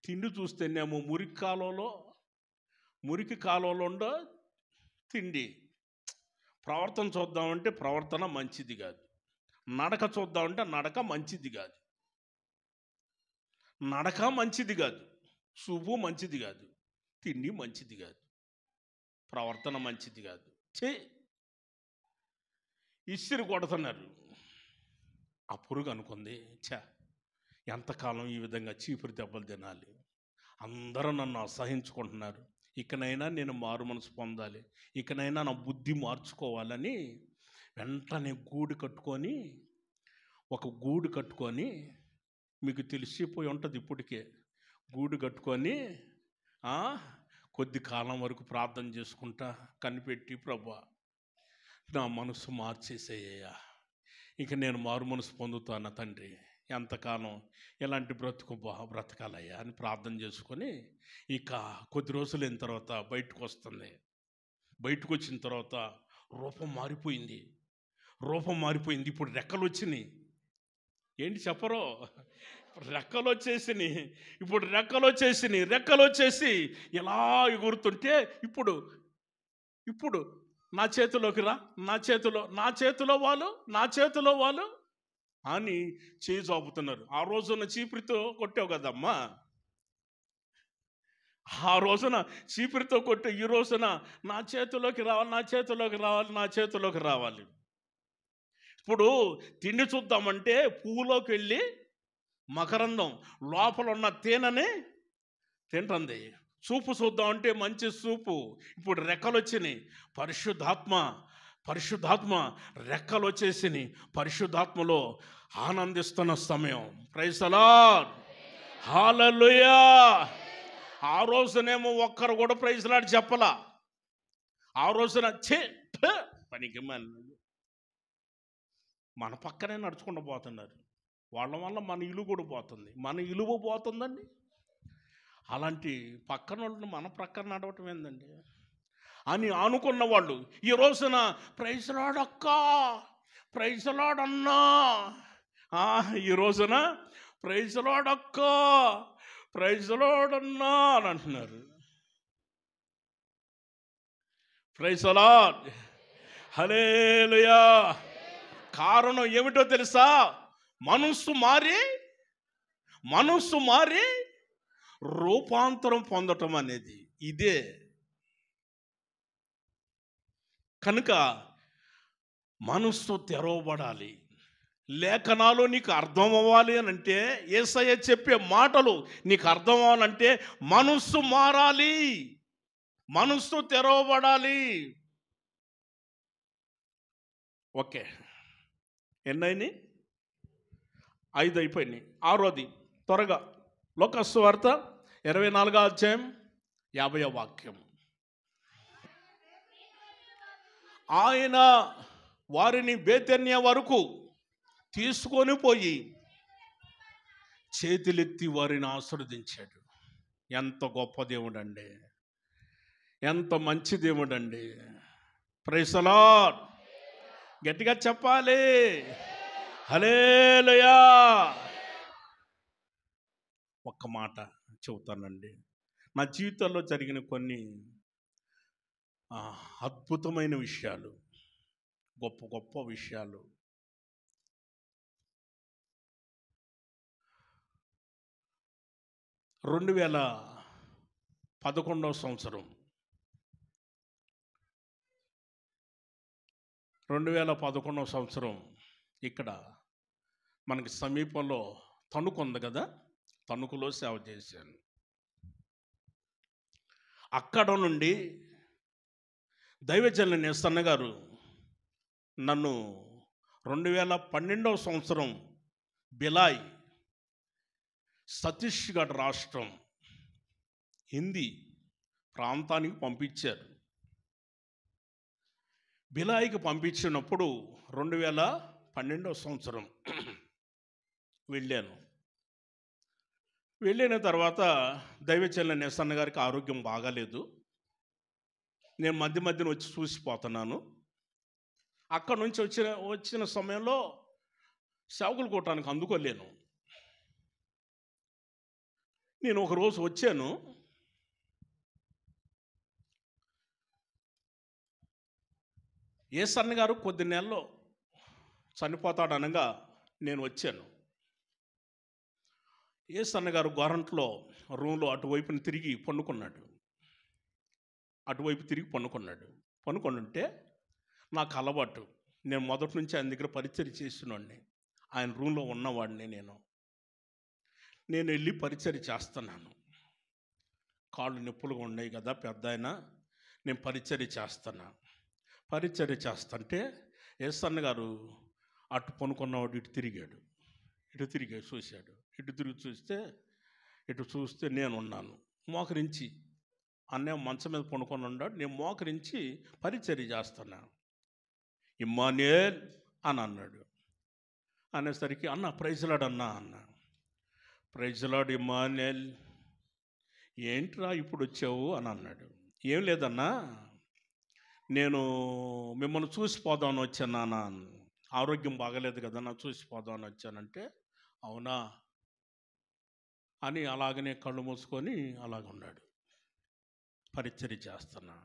తిండి చూస్తేనేమో మురికి కాలువలో ఉండో తిండి. ప్రవర్తన చూద్దామంటే ప్రవర్తన మంచిది కాదు, నడక చూద్దామంటే నడక మంచిది కాదు, చూపు మంచిది కాదు, తిండి మంచిది కాదు, ప్రవర్తన మంచిది కాదు. ఇసిరి కొడుతున్నారు. ఆ పురుగు అనుకుంది, ఎంతకాలం ఈ విధంగా చీపురు దెబ్బలు తినాలి, అందరూ నన్ను అసహించుకుంటున్నారు, ఇకనైనా నేను మారు మనసు పొందాలి, ఇకనైనా నా బుద్ధి మార్చుకోవాలని వెంటనే ఒక గూడు కట్టుకొని మీకు తెలిసిపోయి ఉంటుంది ఇప్పటికే, గూడు కట్టుకొని కొద్ది కాలం వరకు ప్రార్థన చేసుకుంటా కనిపెట్టి, ప్రభువా నా మనసు మార్చేసేయ్యా, ఇక నేను మారు మనసు పొందుతాను తండ్రి, ఎంతకాలం ఇలాంటి బ్రతకాలయ్యా అని ప్రార్థన చేసుకొని ఇక కొద్ది రోజులు అయిన తర్వాత బయటకు వస్తుంది. బయటకు వచ్చిన తర్వాత రూపం మారిపోయింది. ఇప్పుడు రెక్కలు వచ్చినాయి. ఏంటి చెప్పరో, రెక్కలు వచ్చేసి ఇలా ఎగురుతుంటే ఇప్పుడు నా చేతిలోకి రా, నా చేతిలో వాళ్ళు అని చేయి చాపుతున్నారు. ఆ రోజున చీపురితో కొట్టావు కదమ్మా, ఆ రోజున చీపురితో కొట్టే ఈ రోజున నా చేతిలోకి రావాలి. ఇప్పుడు తిండి చూద్దామంటే పువ్వులోకి వెళ్ళి మకరందం లోపల ఉన్న తేనెని తింటుంది. సూపు చూద్దామంటే మంచి సూపు. ఇప్పుడు రెక్కలు వచ్చినాయి, పరిశుద్ధాత్మ రెక్కలు వచ్చేసినాయి. పరిశుద్ధాత్మలో ఆనందిస్తున్న సమయం. ప్రైజ్ ది లార్డ్, హల్లెలూయా. ఆ రోజునేమో ఒక్కరు కూడా ప్రైజ్ ది లార్డ్ చెప్పలా. ఆ రోజున పనికి మన పక్కనే నడుచుకుంటూ పోతున్నారు. వాళ్ళ వల్ల మన ఇలువ కూడా పోతుంది, మన ఇలువ పోతుందండి. అలాంటి పక్కన వాళ్ళని మన ప్రక్కన నడవటం ఏందండి అని అనుకున్న వాళ్ళు ఈ రోజున ప్రైజ్ ది లార్డ్ అక్క, ప్రైజ్ ది లార్డ్ అన్నా, ఈ రోజున ప్రైజ్ ది లార్డ్ అక్క, ప్రైజ్ ది లార్డ్ అన్నా అని అంటున్నారు. ప్రైజ్ ది లార్డ్, హల్లెలూయా. కారణం ఏమిటో తెలుసా? మనస్సు మారి రూపాంతరం పొందటం అనేది ఇదే. కనుక మనస్సు తెరవబడాలి. లేఖనాలు నీకు అర్థం అవ్వాలి అని అంటే, యేసయ్య చెప్పే మాటలు నీకు అర్థం అవ్వాలంటే మనస్సు మారాలి, మనస్సు తెరవబడాలి. ఓకే, ఎన్నైనాయి? 5 అయిపోయినాయి. 6వది త్వరగా. లోకాసు వార్త 24వ అధ్యాయం 50వ వాక్యం. ఆయన వారిని బేతన్య వరకు తీసుకొని పోయి చేతులెత్తి వారిని ఆశీర్వదించాడు. ఎంత గొప్ప దేవుడండి, ఎంత మంచి దేవుడండి. ప్రైజ్ ది లార్డ్, గట్టిగా చెప్పాలి, హల్లెలూయా. ఒక్క మాట చెబుతానండి. నా జీవితంలో జరిగిన కొన్ని అద్భుతమైన విషయాలు, గొప్ప గొప్ప విషయాలు. 2011వ సంవత్సరం 2011వ సంవత్సరం ఇక్కడ మనకి సమీపంలో తణుకు ఉంది కదా, తణుకులో సేవ చేశాను. అక్కడ నుండి దైవజనులు ఎస్సన్న గారు నన్ను 2012వ సంవత్సరం బిలాయ్, ఛత్తీస్గఢ్ రాష్ట్రం హిందీ ప్రాంతానికి పంపించారు. బిలాయికి పంపించినప్పుడు 2012వ సంవత్సరం వెళ్ళాను. వెళ్ళిన తర్వాత దైవజనులు ఎస్సన్న గారికి ఆరోగ్యం బాగాలేదు. నేను మధ్యన వచ్చి చూసిపోతున్నాను. అక్కడ నుంచి వచ్చిన సమయంలో సేవకులు కొట్టడానికి అందుకోలేను. నేను ఒకరోజు వచ్చాను. ఎస్సన్న గారు కొద్ది నెలల్లో చనిపోతాడనగా నేను వచ్చాను. ఎస్సన్న గారు గోరంట్లో రూమ్లో అటువైపు తిరిగి పనుకున్నాడు. పనుకుంటే నాకు అలవాటు. నేను మొదటి నుంచి ఆయన దగ్గర పరిచర్య చేసినవాడిని, ఆయన రూమ్లో ఉన్నవాడిని. నేను వెళ్ళి పరిచర్య చేస్తున్నాను. కాళ్ళు నొప్పులుగా ఉన్నాయి కదా పెద్ద ఆయన, నేను పరిచర్య చేస్తుంటే యేసన్న గారు అటు పనుకున్నవాడు ఇటు తిరిగాడు చూశాడు. ఇటు తిరిగి చూస్తే నేనున్నాను. మోకరించి అన్నే మంచం మీద పనుకొని ఉన్నాడు. నేను మోకరించి పరిచర్య చేస్తున్నాను. ఇమ్మానుయేల్ అని అన్నాడు. అనేసరికి అన్న ప్రైజ్ లార్డ్ అన్నా. ప్రైజ్ లార్డ్ ఇమ్మానుయేల్, ఏంట్రా ఇప్పుడు వచ్చావు అని అన్నాడు. ఏం లేదన్నా, నేను మిమ్మల్ని చూసిపోదామని వచ్చానా, ఆరోగ్యం బాగలేదు కదా, నా చూసిపోదామని వచ్చానంటే, అవునా అని అలాగనే కళ్ళు మూసుకొని అలాగున్నాడు. పరిచర్య చేస్తున్నా.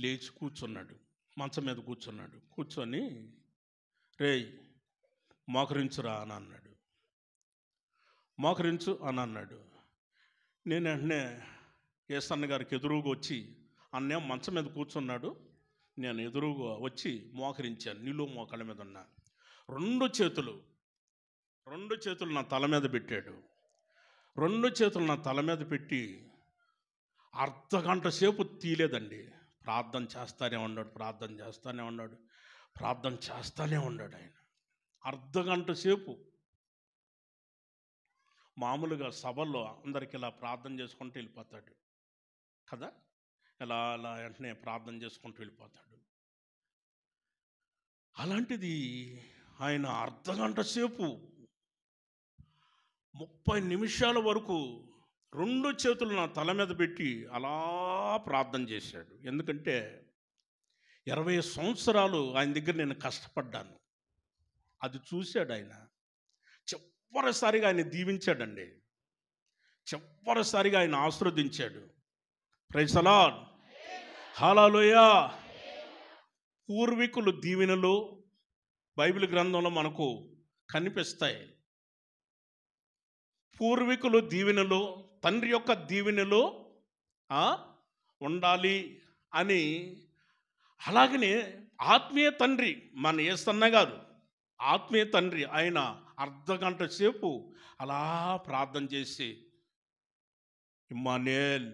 లేచి కూర్చున్నాడు, మంచం మీద కూర్చొని రేయ్ మోకరించురా అని అన్నాడు. మోకరించు అని అన్నాడు. నేను వెంటనే యేసన్న గారికి ఎదురుగా వచ్చి, అన్నే మంచం మీద కూర్చున్నాడు, నేను ఎదురుగా వచ్చి మోకరించాను. నీళ్ళు మోకాళ్ళ మీద ఉన్నా. రెండు చేతులు నా తల మీద పెట్టాడు. రెండు చేతులు నా తల మీద పెట్టి అర్ధగంట సేపు తీయలేదండి. ప్రార్థన చేస్తానే ఉన్నాడు ఆయన. అర్ధగంట సేపు. మామూలుగా సభల్లో అందరికి ఇలా ప్రార్థన చేసుకుంటూ వెళ్ళిపోతాడు కదా, ఇలా వెంటనే ప్రార్థన చేసుకుంటూ వెళ్ళిపోతాడు. అలాంటిది ఆయన అర్ధగంట సేపు 30 నిమిషాల వరకు రెండు చేతులు నా తల మీద పెట్టి అలా ప్రార్థన చేశాడు. ఎందుకంటే 20 సంవత్సరాలు ఆయన దగ్గర నేను కష్టపడ్డాను. అది చూశాడు ఆయన. చివరిసారిగా ఆయన దీవించాడండి. చివరిసారిగా ఆయన ఆశీర్వదించాడు. ప్రైజ్ ది లార్డ్, హల్లెలూయా. పూర్వీకులు దీవెనలు బైబిల్ గ్రంథంలో మనకు కనిపిస్తాయి. పూర్వీకులు దీవెనలు, తండ్రి యొక్క దీవెనలు ఉండాలి అని. అలాగనే ఆత్మీయ తండ్రి మన యేసన్న గారు, ఆత్మీయ తండ్రి ఆయన అర్ధగంట సేపు అలా ప్రార్థన చేసి, ఇమ్మానుయేల్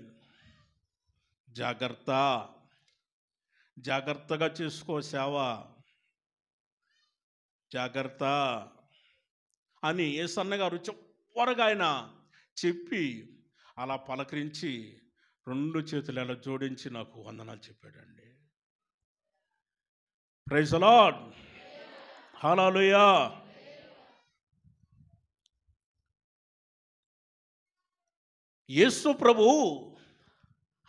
జాగ్రత్తగా చేసుకో సేవ, జాగ్రత్త అని యేసన్న గారు చివరగా ఆయన చెప్పి అలా పలకరించి రెండు చేతులు అలా జోడించి నాకు వందనాలు చెప్పాడండి. ప్రైజ్ ది లార్డ్, హల్లెలూయా. యేసు ప్రభు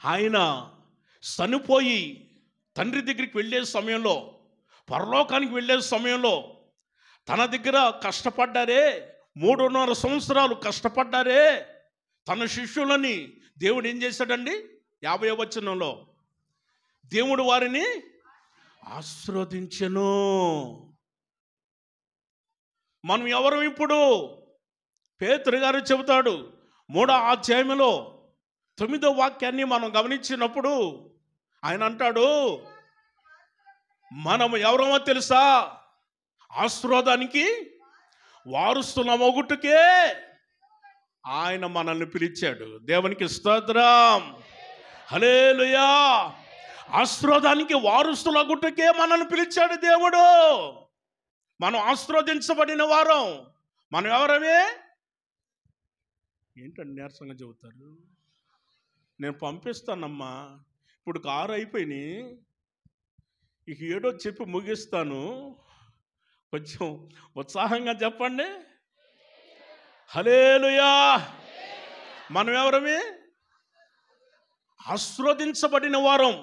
ఆయన చనిపోయి తండ్రి దగ్గరికి వెళ్ళే సమయంలో, పరలోకానికి వెళ్ళే సమయంలో తన దగ్గర కష్టపడ్డారే, 3.5 సంవత్సరాలు కష్టపడ్డారే తన శిష్యులని దేవుడు ఏం చేశాడండి? 50వ వచనంలో దేవుడు వారిని ఆశీర్వదించెను. మనం ఎవరు ఇప్పుడు? పేతురు గారు చెబుతాడు 3వ అధ్యాయంలో 9వ వాక్యాన్ని మనం గమనించినప్పుడు ఆయన అంటాడు, మనం ఎవరమో తెలుసా? ఆశీర్వాదానికి వారసుల మొగుటుకే ఆయన మనల్ని పిలిచాడు. దేవునికి స్తోత్రం, హల్లెలూయా. ఆశీర్వాదానికి వారసుల గుట్టుకే మనల్ని పిలిచాడు దేవుడు. మనం ఆశీర్వదించబడిన వారం. మనం ఎవరమే? ఏంటండి నీరసంగా చెబుతారు? నేను పంపిస్తానమ్మా, ఇప్పుడు 6 అయిపోయినాయి, ఇక 7 చెప్పి ముగిస్తాను. కొంచెం ఉత్సాహంగా చెప్పండి. హల్లెలూయా. మనం ఎవరమే? ఆశీర్వదించబడిన వారం.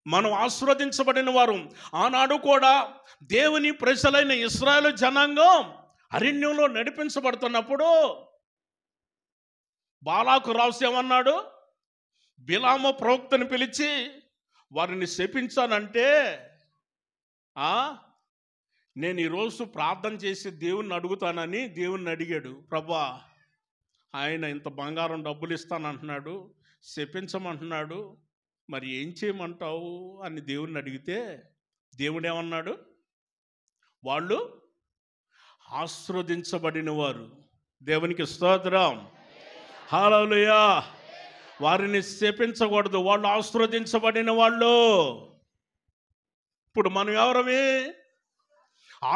మనం ఆశీర్వదించబడిన వారం. ఆనాడు కూడా దేవుని ప్రజలైన ఇశ్రాయేలు జనాంగం అరణ్యంలో నడిపించబడుతున్నప్పుడు బాలాకు రాజు ఏమన్నాడు? బిలాము ప్రవక్తను పిలిచి వారిని శపించానంటే, నేను ఈరోజు ప్రార్థన చేసి దేవుణ్ణి అడుగుతానని దేవుణ్ణి అడిగాడు. ప్రభా, ఆయన ఇంత బంగారం డబ్బులు ఇస్తానంటున్నాడు, శపించమంటున్నాడు, మరి ఏం చేయమంటావు అని దేవుణ్ణి అడిగితే దేవుడేమన్నాడు? వాళ్ళు ఆశీర్వదించబడిన వారు. దేవునికి స్తోత్రం. హల్లెలూయా. వారిని శపించకూడదు, వాళ్ళు ఆశీర్వదించబడిన వాళ్ళు. ఇప్పుడు మనం ఎవరమే?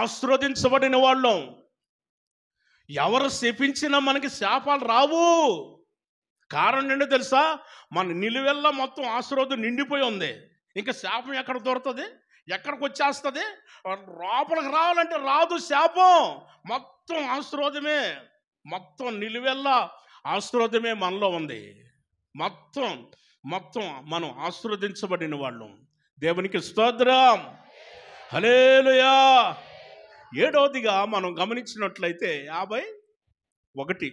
ఆశీర్వదించబడిన వాళ్ళం. ఎవరు శపించినా మనకి శాపాలు రావు. కారణం ఏంటో తెలుసా? మన నిలువెల్లా మొత్తం ఆశీర్వాదం నిండిపోయి ఉంది. ఇంకా శాపం ఎక్కడ దొరుకుతుంది? ఎక్కడికి వచ్చేస్తుంది? లోపలికి రావాలంటే రాదు శాపం. మొత్తం ఆశీర్వాదమే, మొత్తం నిలువెల్లా ఆశీర్వాదమే మనలో ఉంది. మొత్తం మనం ఆశీర్వదించబడిన వాళ్ళం. దేవునికి స్తోత్రం. హల్లెలూయా. 7వదిగా మనం గమనించినట్లయితే 51,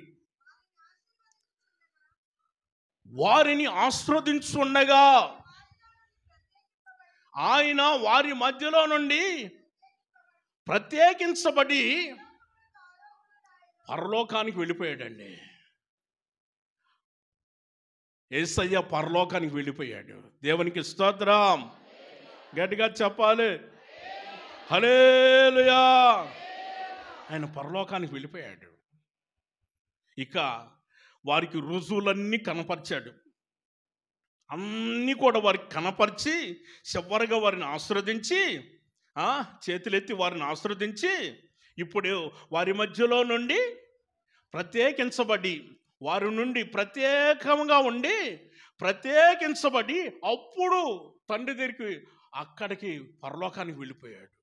వారిని ఆశీర్వదించుండగా ఆయన వారి మధ్యలో నుండి ప్రత్యేకించబడి పరలోకానికి వెళ్ళిపోయాడండి. యేసయ్య పరలోకానికి వెళ్ళిపోయాడు. దేవునికి స్తోత్రం. గట్టిగా చెప్పాలి. హల్లెలూయా. ఆయన పరలోకానికి వెళ్ళిపోయాడు. ఇక వారికి రుజువులన్నీ కనపరిచాడు. అన్నీ కూడా వారికి కనపరిచి చివరిగా వారిని ఆశీర్వదించి, చేతులెత్తి వారిని ఆశీర్వదించి, ఇప్పుడు వారి మధ్యలో నుండి ప్రత్యేకించబడి, వారి నుండి ప్రత్యేకంగా ఉండి ప్రత్యేకించబడి అప్పుడు తండ్రి దగ్గరికి అక్కడికి పరలోకానికి వెళ్ళిపోయాడు.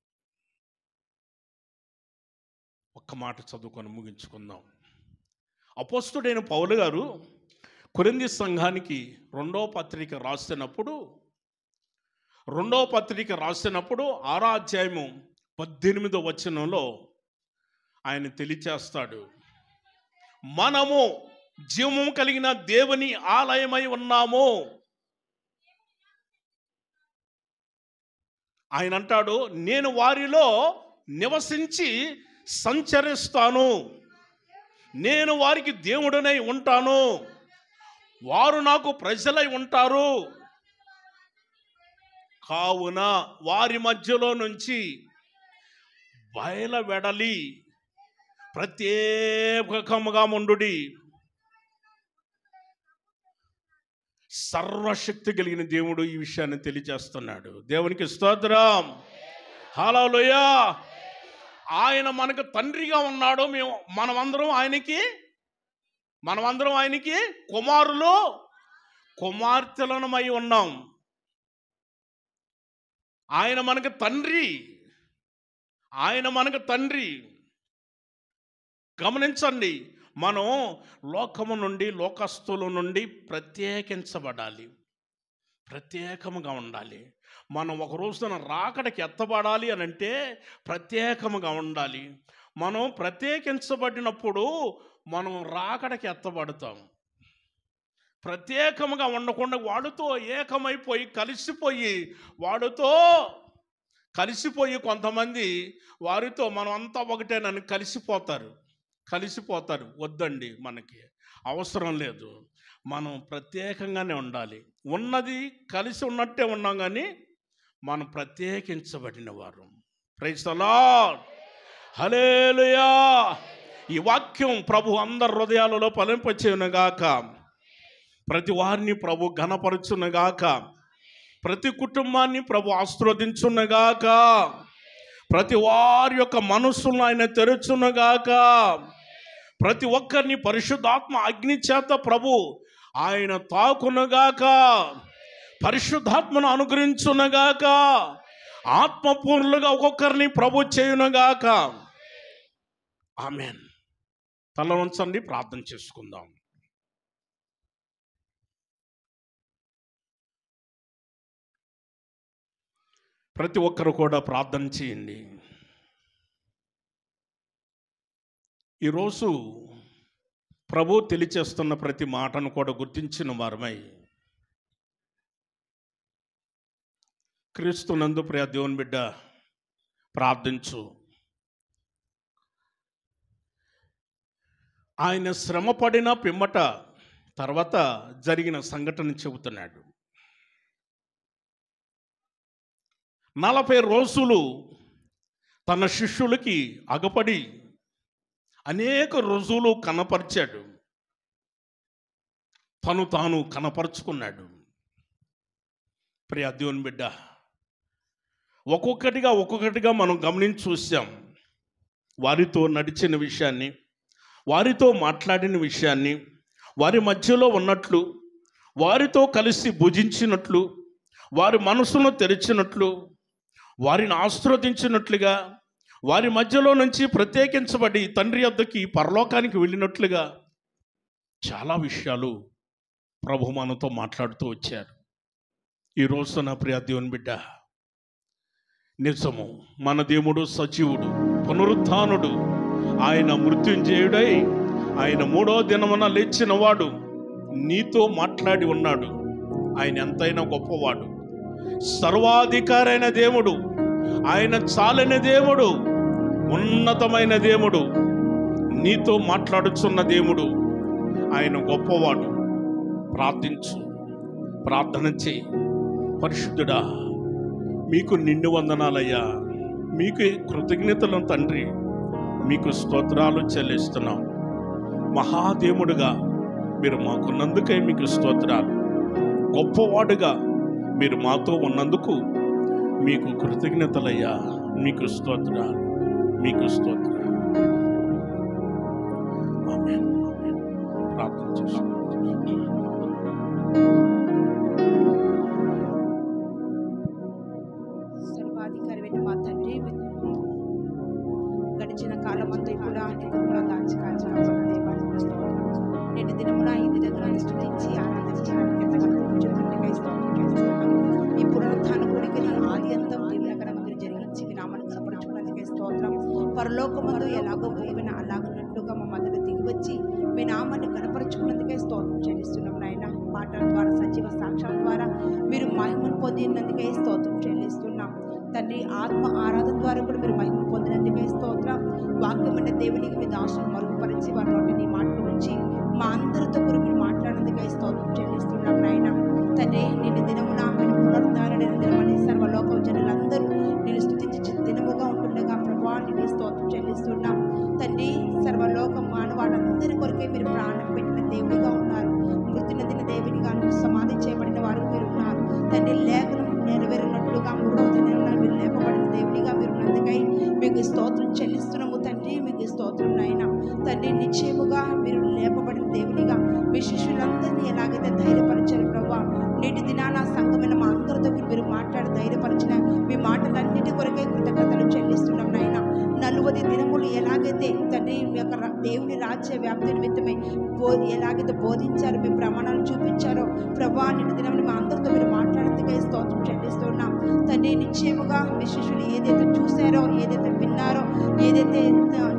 ఒక్క మాట చదువుకొని ముగించుకుందాం. అపోస్తలుడైన పౌలు గారు కొరింథీ సంఘానికి రెండవ పత్రిక రాసినప్పుడు 6వ అధ్యాయము 18వ వచనంలో ఆయన తెలియచేస్తాడు, మనము జీవము కలిగిన దేవుని ఆలయమై ఉన్నాము. ఆయన అంటాడు, నేను వారిలో నివసించి సంచరిస్తాను, నేను వారికి దేవుడనై ఉంటాను, వారు నాకు ప్రజలై ఉంటారు. కావున వారి మధ్యలో నుంచి బయలువెడలి ప్రత్యేకముగా ఉండుడి. సర్వశక్తి కలిగిన దేవుడు ఈ విషయాన్ని తెలియజేస్తున్నాడు. దేవునికి స్తోత్రం. హల్లెలూయా. ఆయన మనకు తండ్రిగా ఉన్నాడు. మనమందరం ఆయనకి కుమారులు కుమార్తెలనమై ఉన్నాం. ఆయన మనకు తండ్రి. గమనించండి, మనం లోకము నుండి, లోకస్తుల నుండి ప్రత్యేకముగా ఉండాలి. మనం ఒక రోజున రాకడికి ఎత్తబడాలి అని అంటే ప్రత్యేకముగా ఉండాలి. మనం ప్రత్యేకించబడినప్పుడు మనం రాకడికి ఎత్తబడతాం. ప్రత్యేకముగా ఉండకుండా వాడితో ఏకమైపోయి కలిసిపోయి కొంతమంది వారితో మనం అంతా ఒకటేనని కలిసిపోతారు. వద్దండి, మనకి అవసరం లేదు. మనం ప్రత్యేకంగానే ఉండాలి. ఉన్నది కలిసి ఉన్నట్టే ఉన్నాం, కానీ మనం ప్రత్యేకించబడిన వారు. Praise the lord. హల్లెలూయా. ఈ వాక్యం ప్రభు అందరి హృదయాలలో ఫలింపచేయునుగాక. ప్రతి వారిని ప్రభు ఘనపరచునుగాక. ప్రతి కుటుంబాన్ని ప్రభు ఆశీర్వదించునుగాక. ప్రతి వారి యొక్క మనస్సులను ఆయన తెరచునుగాక. ప్రతి ఒక్కరిని పరిశుద్ధాత్మ అగ్ని చేత ప్రభు ఆయన తాకునుగాక. పరిశుద్ధాత్మను అనుగ్రహించునుగాక. ఆత్మపూర్ణులుగా ఒక్కొక్కరిని ప్రభు చేయునుగాక. ఆమేన్. తల వంచండి, ప్రార్థన చేసుకుందాం. ప్రతి ఒక్కరు కూడా ప్రార్థన చేయండి. ఈరోజు ప్రభు తెలియచేస్తున్న ప్రతి మాటను కూడా గుర్తించిన వారమై క్రీస్తునందు ప్రియ దేవుని బిడ్డ ప్రార్థించు. ఆయన శ్రమపడిన పిమ్మట తర్వాత జరిగిన సంఘటన చెబుతున్నాడు. 40 రోజులు తన శిష్యులకి అగపడి అనేక రుజువులు కనపరిచాడు, తను తాను కనపరుచుకున్నాడు. ప్రియ దేవుని బిడ్డ, ఒక్కొక్కటిగా మనం గమనించి చూసాం. వారితో నడిచిన విషయాన్ని, వారితో మాట్లాడిన విషయాన్ని, వారి మధ్యలో ఉన్నట్లు, వారితో కలిసి భుజించినట్లు, వారి మనసును తెరిచినట్లు, వారిని ఆశీర్వదించినట్లుగా, వారి మధ్యలో నుంచి ప్రత్యేకించబడి తండ్రి వద్దకి పరలోకానికి వెళ్ళినట్లుగా చాలా విషయాలు ప్రభు మనతో మాట్లాడుతూ వచ్చారు. ఈరోజు నా ప్రియ దేవుని బిడ్డ, నిజము, మన దేవుడు సజీవుడు, పునరుత్థానుడు, ఆయన మృత్యుంజయుడై ఆయన 3వ దినమున లేచినవాడు, నీతో మాట్లాడి ఉన్నాడు. ఆయన ఎంతైనా గొప్పవాడు, సర్వాధికారైన దేవుడు, ఆయన చాలిన దేవుడు, ఉన్నతమైన దేవుడు, నీతో మాట్లాడుచున్న దేవుడు, ఆయన గొప్పవాడు. ప్రార్థించు, ప్రార్థన చేయి. పరిశుద్ధుడా, మీకు నిండు వందనాలయ్యా, మీకు కృతజ్ఞతలు తండ్రి, మీకు స్తోత్రాలు చెల్లిస్తున్నాం. మహాదేవుడుగా మీరు మాకున్నందుకై మీకు స్తోత్రాలు. గొప్పవాడుగా మీరు మాతో ఉన్నందుకు మీకు కృతజ్ఞతలయ్యా, మీకు స్తోత్రాలు, మీకు స్తోత్రాలు. ఆమేన్. ప్రార్థన చేస్తున్నాం. సర్వాధికారి మా తండ్రి, గడిచిన కాలమంతా కూడా నేటి దినమున ఈ దినములను స్తుతించి ఆరాధించడానికి ఈ పునరుత్థాన కోరికని ఆది అంతం దీవెనకరంగా జరిగించి మీ నామాన్ని కనపరచుకున్నందుకే స్తోత్రం. పరలోకమందు ఎలాగో భూమిన అలాగున్నట్లుగా మా మధ్యలో దిగివచ్చి మీ నామాన్ని కనపరచుకున్నందుకే స్తోత్రం చెల్లిస్తున్నాం నాయన. పాటల ద్వారా, సజీవ సాక్ష్యాల ద్వారా మీరు మహిమను పొందినందుకే స్తోత్రం చెల్లిస్తున్నాం తండ్రి. ఆత్మ ఆరాధన ద్వారా కూడా మీరు మహిమ పొందినందుకే స్తోత్రం. వాక్యమైన దేవునికి మీ దాసులను మరుగుపరిచి వారి నోటి నీ మాటల నుంచి మా అందరితో కూడా మీరు మాట్లాడినందుకే స్తోత్రం చెల్లిస్తున్నాం నాయన. తండ్రి, నిన్ను దినమున మీరు పునరుద్ధారణ దినమని సర్వలోక జనులందరూ నేను స్తుతించి దినముగా ఉంటుండగా ప్రభా నీకు స్తోత్రం చెల్లిస్తున్నాం తండ్రి. సర్వలోక మానవాళ్ళందరి కొరకే మీరు ప్రాణం పెట్టిన దేవుడిగా ఉన్నారు. మృతి నదిన దేవునిగా సమాధి చేయబడిన వారు మీరు ఉన్నారు తండ్రి. లేఖనం నెరవేరినట్లుగా 3వ దినాన మీరు లేపబడిన దేవుడిగా మీరు ఉన్నందుకై మీకు స్తోత్రం చెల్లిస్తున్నాము తండ్రి. మీకు స్తోత్రం నాయన. తండ్రి, నిశ్చయముగా మీరు లేపబడిన దేవునిగా మీ శిష్యులందరినీ ఎలాగైతే ధైర్యపరిచారు ప్రభా, నేటి దినాన సంఘమైన మా అందరితో మీరు మాట్లాడి ధైర్యపరిచిన మీ మాటలన్నిటి కొరకే కృతజ్ఞతలు చెల్లిస్తున్నాం నాయన. 40 దినములు ఎలాగైతే తండ్రి మీ యొక్క దేవుని రాజ్య వ్యాప్తి నిమిత్తమై ఎలాగైతే బోధించారో, మీ ప్రమాణాలు చూపించారో ప్రభా, నిన్ను దినములు మా అందరితో మీరు మాట్లాడేందుకే స్తోత్రం చెల్లిస్తున్నాం తండ్రి. నిశ్చయముగా మీ శిష్యులు ఏదైతే చూశారో, ఏదైతే విన్నారో, ఏదైతే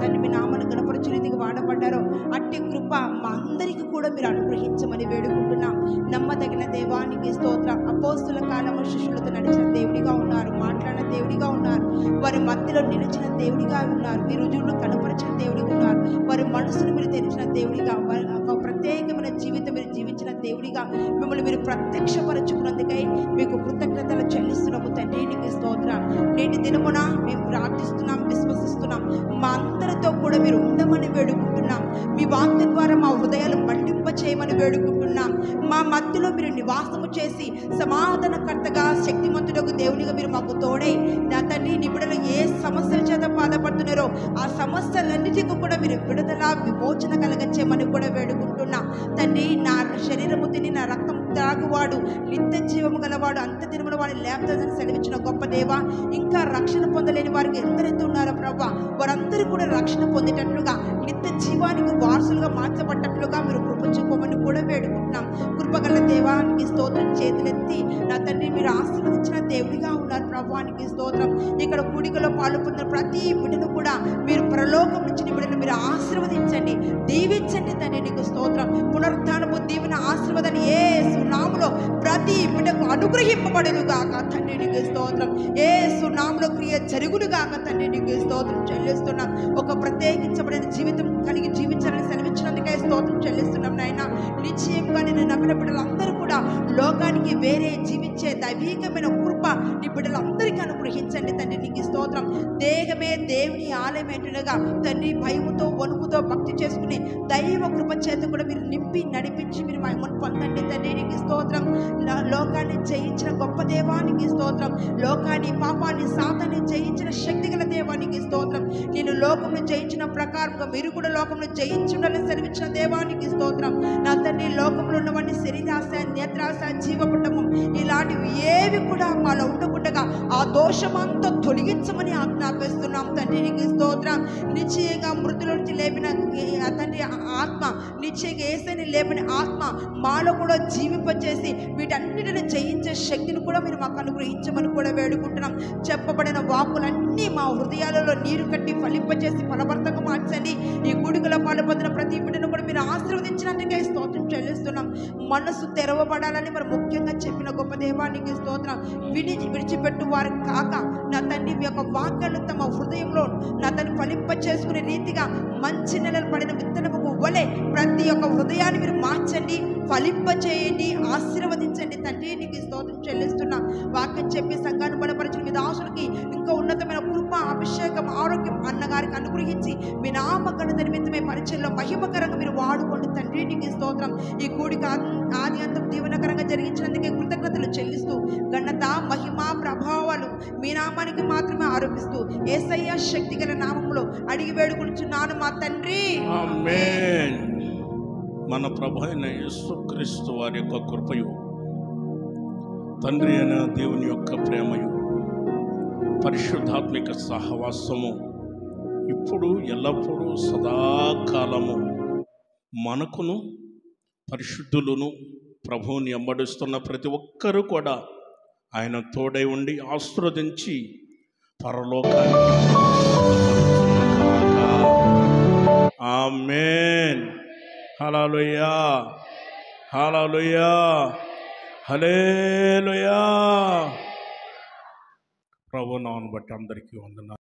తండ్రి మీ నామను గణపరచు రీతికి వాడబడ్డారో అట్టి కృప మా అందరికీ కూడా మీరు అనుగ్రహించమని వేడుకుంటున్నాం. నమ్మదగిన దేవానికి స్తోత్రం. అపోస్తుల కాలము శిష్యులతో నడిచిన దేవుడిగా ఉన్నారు, మాట్లాడిన దేవుడిగా ఉన్నారు, వారి మధ్యలో నిలిచిన దేవుడిగా ఉన్నారు, మీ రుజువులు కనపరిచిన దేవుడిగా ఉన్నారు, వారి మనసును మీరు తెరిచిన దేవుడిగా, వారి ఒక ప్రత్యేకమైన జీవితం మీరు జీవించిన దేవుడిగా మిమ్మల్ని మీరు ప్రత్యక్షపరచుకున్నందుకై మీకు కృతజ్ఞతలు చెల్లిస్తున్నాము తండ్రి. నీకు స్తోత్రం. నేటి దినమున మేము ప్రార్థిస్తున్నాం, విశ్వసిస్తున్నాం, మా అందరితో కూడా మీరు ఉండమని వేడుకుంటున్నాం. మీ వాక్యం ద్వారా మా హృదయాలు మండింప చేయమని వేడుకుంటున్నాం. మా మధ్యలో మీరు నివాసము చేసి సమాధానకర్తగా, శక్తిమంతుడకు దేవునిగా మీరు మాకు తోడై నా తండ్రి, నిబిడలు ఏ సమస్యల చేత బాధపడుతున్నారో ఆ సమస్యలన్నిటికీ కూడా మీరు విడుదల, విమోచన కలగచ్చేయమని కూడా వేడుకుంటున్నాం తండ్రి. నా శరీరము తిని నా రక్తం త్రాగువాడు నిత్య జీవము గలవాడు అంత దినమున వాడిని లేపుతుందని సెలవిచ్చిన గొప్ప దేవ, ఇంకా రక్షణ పొందలేని వారికి ఎందరైతే ఉన్నారో ప్రభా, వారందరూ కూడా రక్షణ పొందేటట్లుగా, నిత్య జీవానికి వారసులుగా మార్చబడ్డట్లుగా మీరు కృప చూపమని కూడా వేడుకుంటున్నాం. కృపగల దేవానికి స్తోత్రం. చేతులెత్తి నా తండ్రి మీరు ఆశీర్వదించిన దేవుడిగా ఉన్నారు ప్రభానికి స్తోత్రం. ఇక్కడ కూడికలో పాల్గొన్న ప్రతి బిడ్డను కూడా మీరు పరలోకం నుంచి బిడ్డను మీరు ఆశీర్వదించండి, దీవించండి తండ్రి. నీకు స్తోత్రం. పునరుత్థానపు దీవెన ఆశీర్వాదాన్ని యేసు నామములో ప్రతి బిడ్డకు అనుగ్రహింపబడును గాక తండ్రి. నీకు స్తోత్రం. యేసు నామములో క్రియ జరుగును గాక తండ్రి. నీకు స్తోత్రం చెల్లిస్తున్నాం. ఒక ప్రత్యేకించబడిన జీవితం కలిగి జీవించాలని సెలవిచ్చినందుకే స్తోత్రం చెల్లిస్తున్నాం నాయన. నిశ్చయంగా నేను నమ్మిన బిడ్డలందరూ కూడా లోకానికి వేరే జీవించే దైవికమైన కృప నీ బిడ్డలందరికీ అనుగ్రహించండి తండ్రి. నీకు స్తోత్రం. దేహమే దేవుని ఆలయం ఏంటనగా తండ్రి భయముతో వణుకుతో భక్తి చేసుకుని దైవ కృప చేత కూడా మీరు నింపి నడిపించి మీరు మహిమను పొందండి తండ్రి. నీకు స్తోత్రం. లోకాన్ని జయించిన గొప్ప దేవానికి స్తోత్రం. లోకాన్ని పాపాన్ని సాతాన్ని జయించిన శక్తిగల దేవానికి స్తోత్రం. నేను లోకంలో జయించిన ప్రకారంగా మీరు కూడా లోకంలో జయించుండాలని సెలవిచ్చిన దేవానికి స్తోత్రం. నా తండ్రి లోకంలో ఉన్నవన్నీ శరీరాశ, నేత్రాశ, జీవపటము ఇలాంటివి ఏవి కూడా మాలో ఉండకుండా ఆ దోషమంతా తొలగించమని ఆజ్ఞాపిస్తున్నాం తండ్రి. నీకు స్తోత్రం. నిశ్చయంగా మృతుల నుంచి లేపిన తండ్రి ఆత్మ, నిశ్చయంగా యేసుని లేపిన ఆత్మ మాలో కూడా జీవింపచేసి వీటన్నిటిని జయించే శక్తిని కూడా మీరు మాకు అనుగ్రహించమని కూడా వేడుకుంటున్నాం. చెప్పబడిన వాక్కులన్నీ మా హృదయాలలో నీరు కట్టి ఫలింపచేసి ఫలభర్తగా మార్చండి. ఈ గుడికలో పాల్పొందిన ప్రతి బిడ్డను కూడా మీరు ఆశీర్వదించినందుకే స్తోత్రం చెల్లిస్తున్నాం. మనసు తెరవబడాలని మరి ముఖ్యంగా చెప్పిన గొప్ప దేవానికి స్తోత్రం. విడిచిపెట్టు వారు కాక నా తండ్రి మీ యొక్క వాక్యాలు తమ హృదయంలో నా తండ్రి ఫలింప చేసుకునే రీతిగా మంచి నెలలు పడిన విత్తనముకు వలె ప్రతి ఒక్క హృదయాన్ని మీరు మార్చండి, ఫలింప చేయండి, ఆశీర్వదించండి తండ్రి. నీకు స్తోత్రం చెల్లిస్తున్నాం. వాక్యం చెప్పి సంఘాన్ని బలపరిచిన మీ దాసులకి ఇంకా ఉన్నతమైన కృప, అభిషేకం, ఆరోగ్యం అన్నగారికి అనుగ్రహించి మీ నామకరణ నిమిత్తమే పరిచయంలో మహిమకరంగా మీరు వాడుకోండి తండ్రి. నీకు స్తోత్రం. ఈ కూడిక ఆది అంతం దీవెనకరంగా జరిగించినందుకే కృతజ్ఞతలు చెల్లిస్తూ ఘనత, మహిమ, ప్రభావాలు మీ నామానికి మాత్రమే ఆరోపిస్తూ యేసయ్య శక్తిగల నామములో అడిగి వేడుకుంటున్నాను మా తండ్రి. ఆమేన్. మన ప్రభు అయిన యేసుక్రీస్తు వారి యొక్క కృపయు, తండ్రి అయిన దేవుని యొక్క ప్రేమయు, పరిశుద్ధాత్మిక సహవాసము ఇప్పుడు ఎల్లప్పుడూ సదాకాలము మనకును పరిశుద్ధులను ప్రభువుని వెంబడిస్తున్న ప్రతి ఒక్కరూ కూడా ఆయన తోడై ఉండి ఆశీర్వదించి పరలోకానికి ఆమేన్. హల్లెలూయా, హల్లెలూయా, హల్లెలూయా. ప్రభువు నామమును బట్టి అందరికీ వందనాలు.